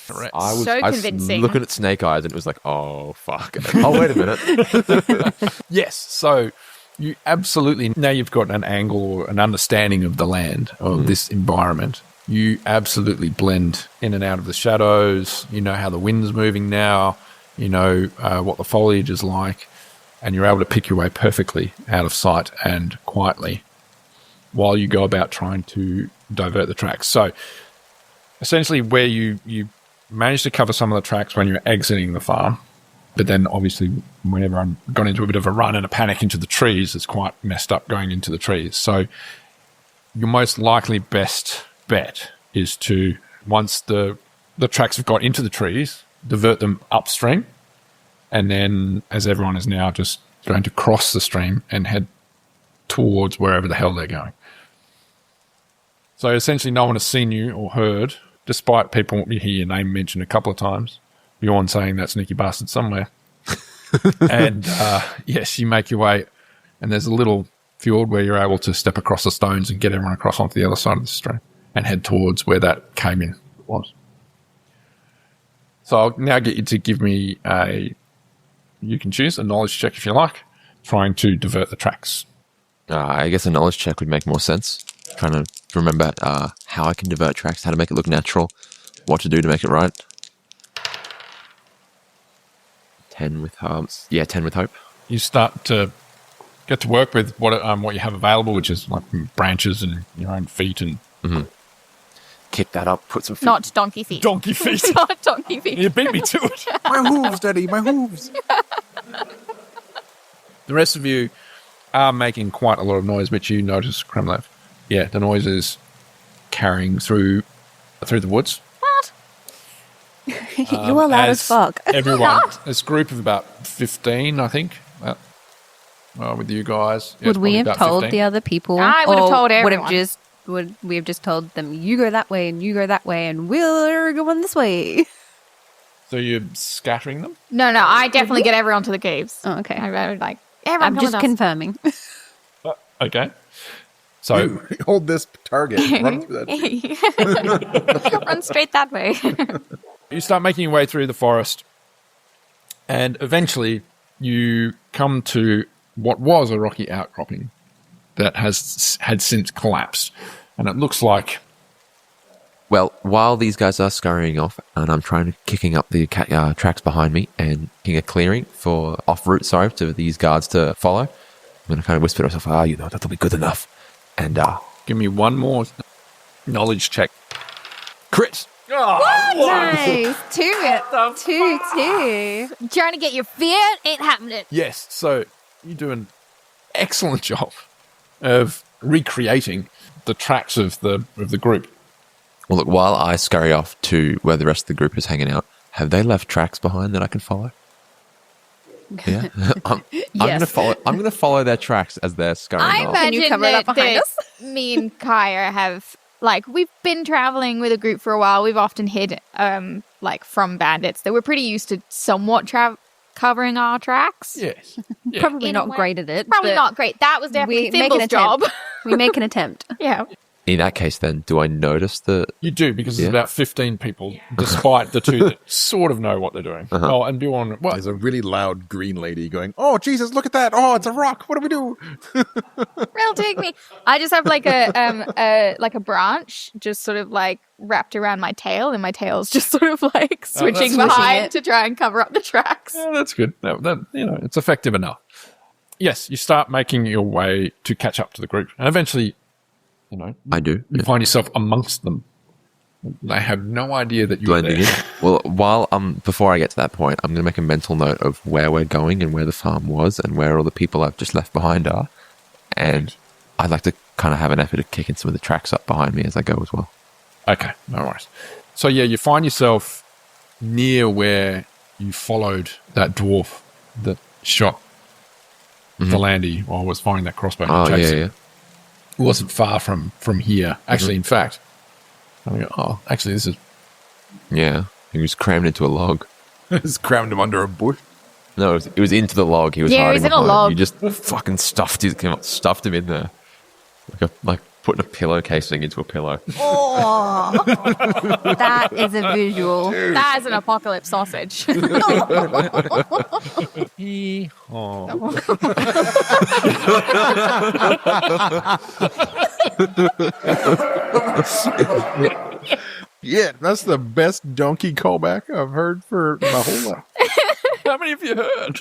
Correct. I was So convincing. looking at Snake Eyes and it was like, oh, fuck. Oh, wait a minute. Yes. So you absolutely, now you've got an angle or an understanding of the land, of this environment. You absolutely blend in and out of the shadows. You know how the wind's moving now. You know what the foliage is like. And you're able to pick your way perfectly out of sight and quietly while you go about trying to divert the tracks. So essentially where you managed to cover some of the tracks when you're exiting the farm, but then obviously when everyone got into a bit of a run and a panic into the trees, it's quite messed up going into the trees. So your most likely best bet is to, once the tracks have got into the trees, divert them upstream, and then as everyone is now just going to cross the stream and head towards wherever the hell they're going. So essentially no one has seen you or heard, despite people you hear your name mentioned a couple of times. Bjorn saying that sneaky bastard somewhere. And yes, you make your way, and there's a little fjord where you're able to step across the stones and get everyone across onto the other side of the stream and head towards where that came in was. So I'll now get you to give me you can choose a knowledge check if you like, trying to divert the tracks. I guess a knowledge check would make more sense. Trying to remember how I can divert tracks, how to make it look natural, what to do to make it right. 10 with 10 with hope. You start to get to work with what you have available, which is like branches and your own feet and Kick that up, put some feet. Not donkey feet. donkey feet. Not donkey feet. You beat me to it. My hooves, Daddy, my hooves. The rest of you are making quite a lot of noise, which you notice, Kremlev. Yeah, the noise is carrying through the woods. What? You are loud as fuck. Everyone, this group of about 15, I think, with you guys. Yeah, Would it's we probably have about told 15. the other people? I would have Or told would everyone. Would we have just told them, you go that way and you go that way and we're going this way? So you're scattering them? No, I definitely get everyone to the caves. Oh, okay. I would like, everyone I'm come just with us. confirming. Okay. So Hold this target. Run through that. Run straight that way. you start making your way through the forest, and eventually you come to what was a rocky outcropping that had since collapsed. And it looks like... Well, while these guys are scurrying off, and I'm kicking up the tracks behind me and making a clearing off route, to these guards to follow, I'm going to kind of whisper to myself, that'll be good enough. And Give me one more knowledge check. Crit! Nice. Two. Trying to get your fear ain't happening. Yes, so you do an excellent job of recreating the tracks of the group. well, look, while I scurry off to where the rest of the group is hanging out, have they left tracks behind that I can follow? Yeah, I'm gonna follow their tracks as they're scurrying I off. imagine you cover it up behind us? me and Kaya have, we've been traveling with a group for a while. We've often hid, from bandits. That we're pretty used to somewhat covering our tracks. Yes. Yeah. Probably In not a way. great at it. Probably but not great. That was definitely we make an Thimble's job. attempt. We make an attempt. Yeah. In that case, then, do I notice the... You do, because there's Yeah. about 15 people, despite the two that sort of know what they're doing. Oh, and Bjorn, what? There's a really loud green lady going, "Oh, Jesus, look at that. Oh, it's a rock. What do we do?" Real take me. I just have a branch just sort of wrapped around my tail, and my tail's just sort of switching that's behind it. to try and cover up the tracks. Oh, that's good. That it's effective enough. Yes, you start making your way to catch up to the group, and eventually, I do. you find yourself amongst them. They have no idea that you're Blending there. in. Well, before I get to that point, I'm going to make a mental note of where we're going and where the farm was and where all the people I've just left behind are. And I'd like to kind of have an effort of kicking some of the tracks up behind me as I go as well. Okay, no worries. So yeah, you find yourself near where you followed that dwarf that shot Tholandi while was firing that crossbow. Oh, yeah. It wasn't far from here. Actually, in fact, I go, actually, this is... Yeah, he was crammed into a log. Just crammed him under a bush. No, it was into the log. He was Yeah, he hiding was in a behind. log. You just fucking stuffed him in there. Like putting a pillowcasing into a pillow. Oh, that is a visual. That is an apocalypse sausage. Yeah, that's the best donkey callback I've heard for my whole life. How many have you heard?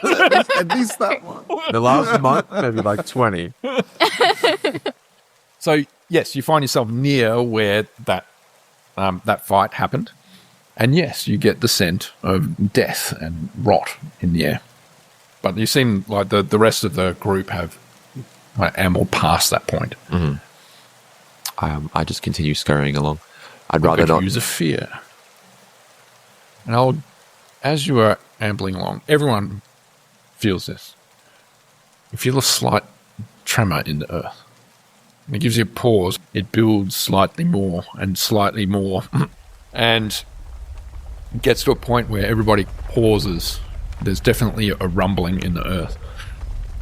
At least that one. The last month, maybe like 20. So, yes, you find yourself near where that fight happened. And yes, you get the scent of death and rot in the air. But you seem like the rest of the group have ambled past that point. I just continue scurrying along. I'd rather not use a fear. And as you are ambling along, everyone feels this. You feel a slight tremor in the earth. And it gives you a pause. It builds slightly more, and it gets to a point where everybody pauses. There's definitely a rumbling in the earth.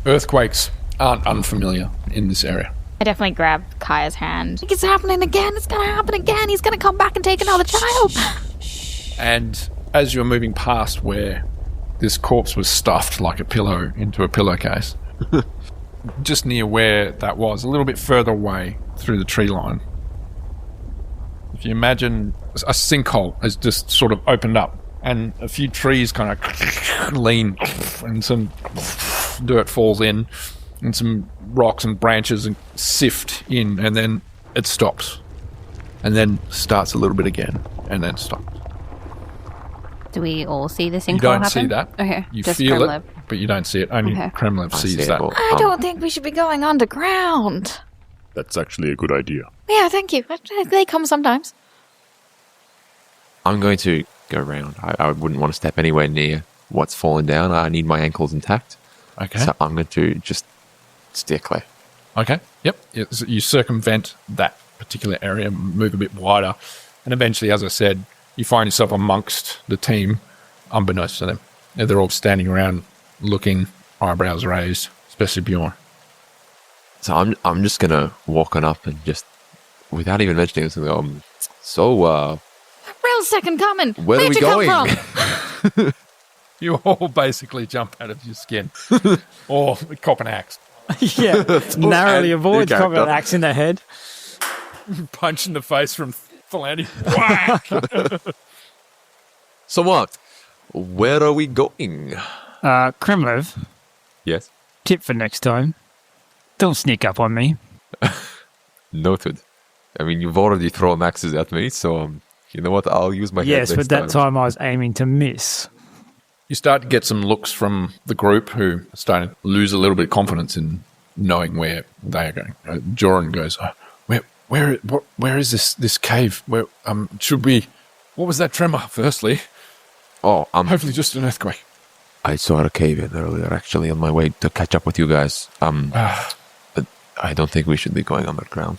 Earthquakes aren't unfamiliar in this area. I definitely grabbed Kaya's hand. It's happening again. It's going to happen again. He's going to come back and take another child. And as you're moving past where this corpse was stuffed like a pillow into a pillowcase, just near where that was, a little bit further away through the tree line, if you imagine a sinkhole has just sort of opened up and a few trees kind of lean and some dirt falls in and some rocks and branches and sift in, and then it stops and then starts a little bit again and then stops. Do we all see this You sinkhole don't happen? see that. Okay. You just feel Kremlev. it, but you don't see it. Only Okay. Kremlev I sees see it, that. but, I don't think we should be going underground. That's actually a good idea. Yeah, thank you. They come sometimes. I'm going to go around. I wouldn't want to step anywhere near what's fallen down. I need my ankles intact. Okay. So I'm going to just steer clear. Okay. Yep. You circumvent that particular area, move a bit wider, and eventually, as I said, you find yourself amongst the team, unbeknownst to them. They're all standing around, looking, eyebrows raised, especially Bjorn. So I'm just going to walk on up and just, without even mentioning this, go, Real second coming. Where are we Where'd you going? come from? You all basically jump out of your skin, or cop an axe, Yeah, narrowly and avoids the covering an character. axe in the head. punch in the face from Tholandi. Whack! so what? Where are we going? Kremlev, Yes. tip for next time. Don't sneak up on me. Noted. I mean, you've already thrown axes at me, so you know what? I'll use my head Yes, next but that time I was aiming to miss. You start to get some looks from the group who are starting to lose a little bit of confidence in knowing where they are going. Joran goes, where is this cave? Where should we? What was that tremor? Firstly, hopefully just an earthquake. I saw a cave in earlier, actually, on my way to catch up with you guys. But I don't think we should be going underground.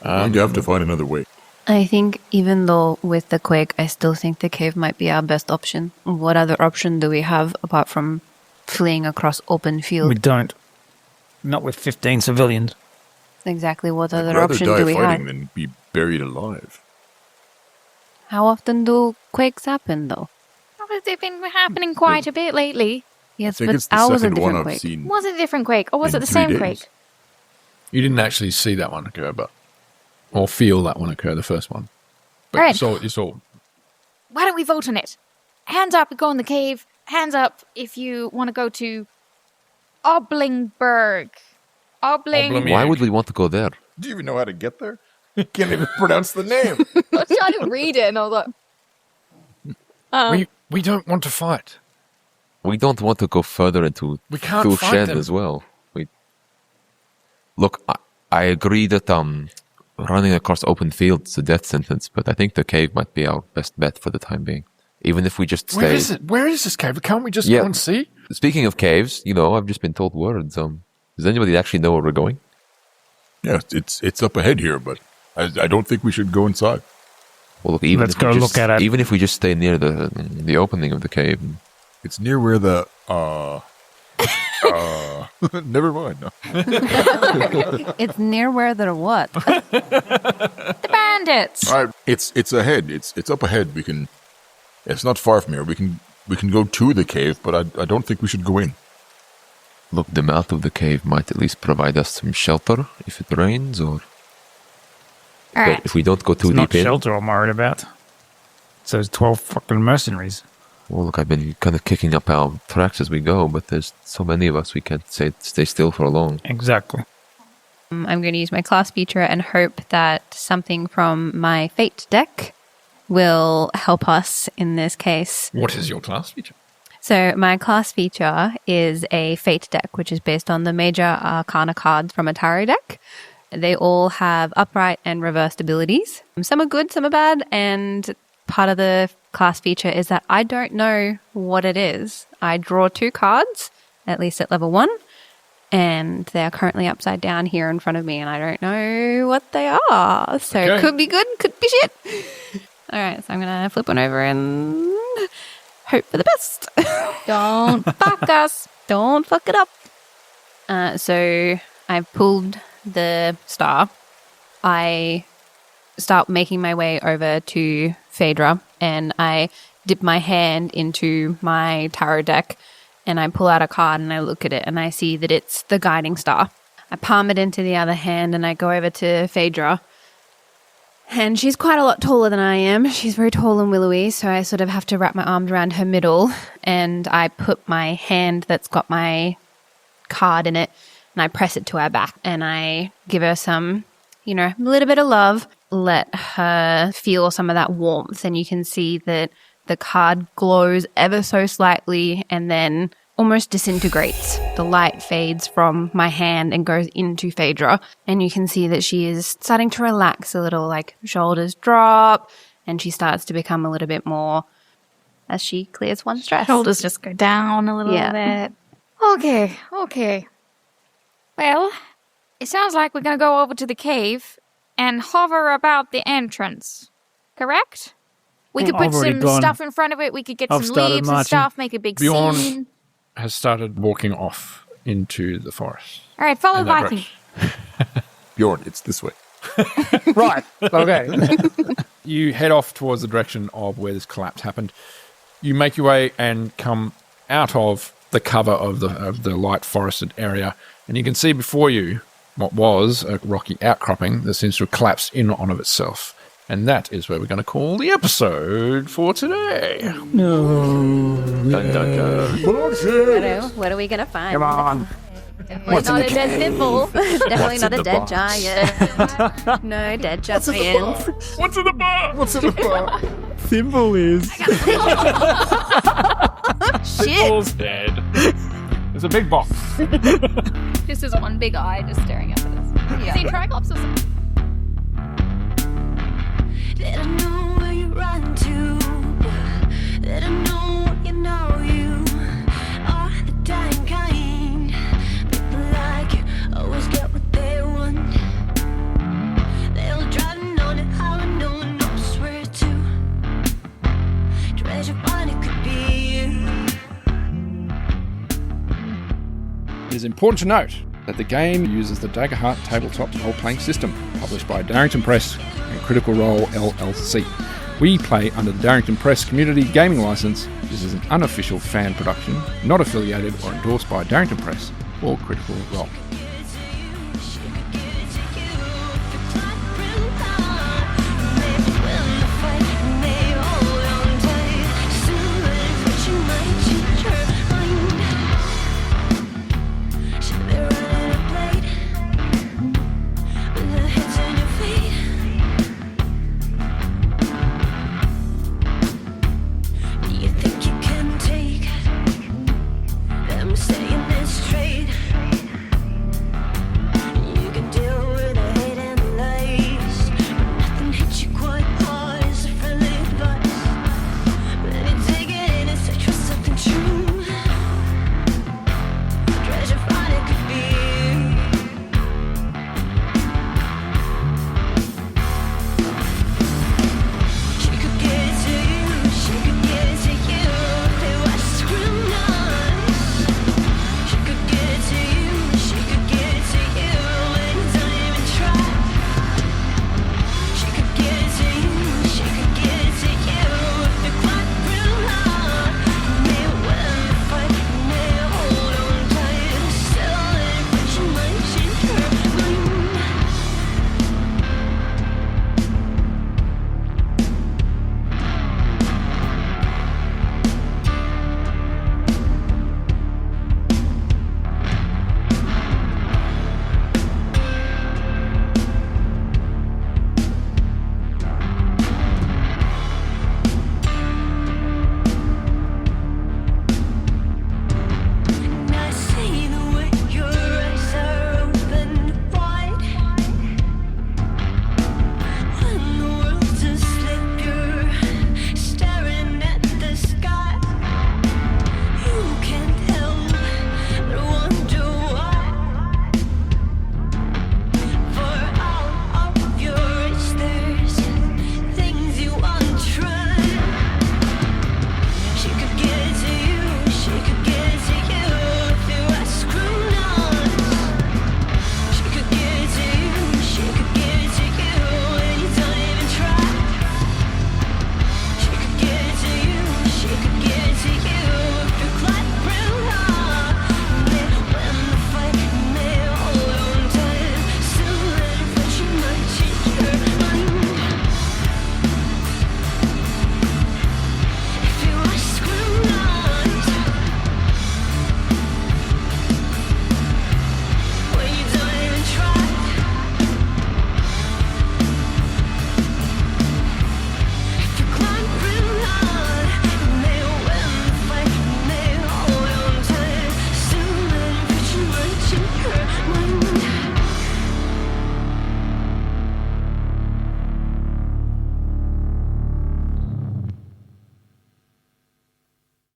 You have to find another way. I think even though with the quake, I still think the cave might be our best option. What other option do we have apart from fleeing across open field? We don't. Not with 15 civilians. Exactly what I'd other rather option die do we fighting have? than be buried alive. How often do quakes happen though? Oh, they've been happening quite a bit lately. Yes, I think but it's the ours a second one different I've quake. seen. Was it a different quake, or was In it the 3 same days. quake? You didn't actually see that one occur, or feel that one occur, the first one. But Right. you saw. Why don't we vote on it? Hands up and go in the cave. Hands up if you want to go to Oblingberg. Obling- Why would we want to go there? Do you even know how to get there? Can't even pronounce the name. I was trying to read it and I was like, We don't want to fight. We don't want to go further into We can't fight Thulshed them. as well. Look, I agree that running across open fields is a death sentence, but I think the cave might be our best bet for the time being. Even if we just stay... Where is it? Where is this cave? Can't we just go and see? Speaking of caves, I've just been told words. Does anybody actually know where we're going? Yeah, it's up ahead here, but I don't think we should go inside. Well, look, Let's go look at it. Even if we just stay near the opening of the cave. It's near where the never mind. No. It's near where they're what? The bandits. All right, it's ahead. It's up ahead. It's not far from here. We can go to the cave, but I don't think we should go in. Look, the mouth of the cave might at least provide us some shelter if it rains, or... All right. If we don't go too It's deep not in... shelter I'm worried about. It's those 12 fucking mercenaries. Well, look, I've been kind of kicking up our tracks as we go, but there's so many of us we can't stay still for long. Exactly. I'm going to use my class feature and hope that something from my fate deck will help us in this case. What is your class feature? So my class feature is a fate deck, which is based on the major arcana cards from a tarot deck. They all have upright and reversed abilities. Some are good, some are bad, and part of the class feature is that I don't know what it is. I draw 2 cards, at least at level 1, and they're currently upside down here in front of me, and I don't know what they are. So It could be good, could be shit. All right, so I'm going to flip one over and hope for the best. Don't fuck us. Don't fuck it up. So I've pulled the star. I start making my way over to Phaedra, and I dip my hand into my tarot deck, and I pull out a card, and I look at it, and I see that it's the guiding star. I palm it into the other hand, and I go over to Phaedra. And she's quite a lot taller than I am. She's very tall and willowy, so I sort of have to wrap my arms around her middle, and I put my hand that's got my card in it, and I press it to her back, and I give her some, a little bit of love, let her feel some of that warmth, and you can see that the card glows ever so slightly and then almost disintegrates. The light fades from my hand and goes into Phaedra, and you can see that she is starting to relax a little, like shoulders drop, and she starts to become a little bit more as she clears one stress. Shoulders just go down a little bit. Okay. Well, it sounds like we're going to go over to the cave and hover about the entrance. Correct? We could put some stuff in front of it. We could get some leaves and stuff, make a big scene. Has started walking off into the forest. All right, follow Viking. Bjorn, it's this way. Right. Okay. You head off towards the direction of where this collapse happened. You make your way and come out of the cover of the light forested area, and you can see before you what was a rocky outcropping that seems to have collapsed in on of itself. And that is where we're going to call the episode for today. No. Dun, dun, dun. What are we going to find? Come on. Definitely not a dead thimble. Definitely not a dead giant. No dead giants. What's in the bar? What's in the bar? Thimble is. Shit. Thimble's dead. It's a big box. This is one big eye just staring up at us. Yeah. See, Triclops is... Let 'em know where you run to. Let 'em know you are the dying kind. People like you always get what they want. They'll driving on it, how I know and knows where to. Treasure find it could be you. It is important to note that the game uses the Daggerheart tabletop role-playing system, published by Darrington Press and Critical Role LLC. We play under the Darrington Press Community Gaming License. This is an unofficial fan production, not affiliated or endorsed by Darrington Press or Critical Role.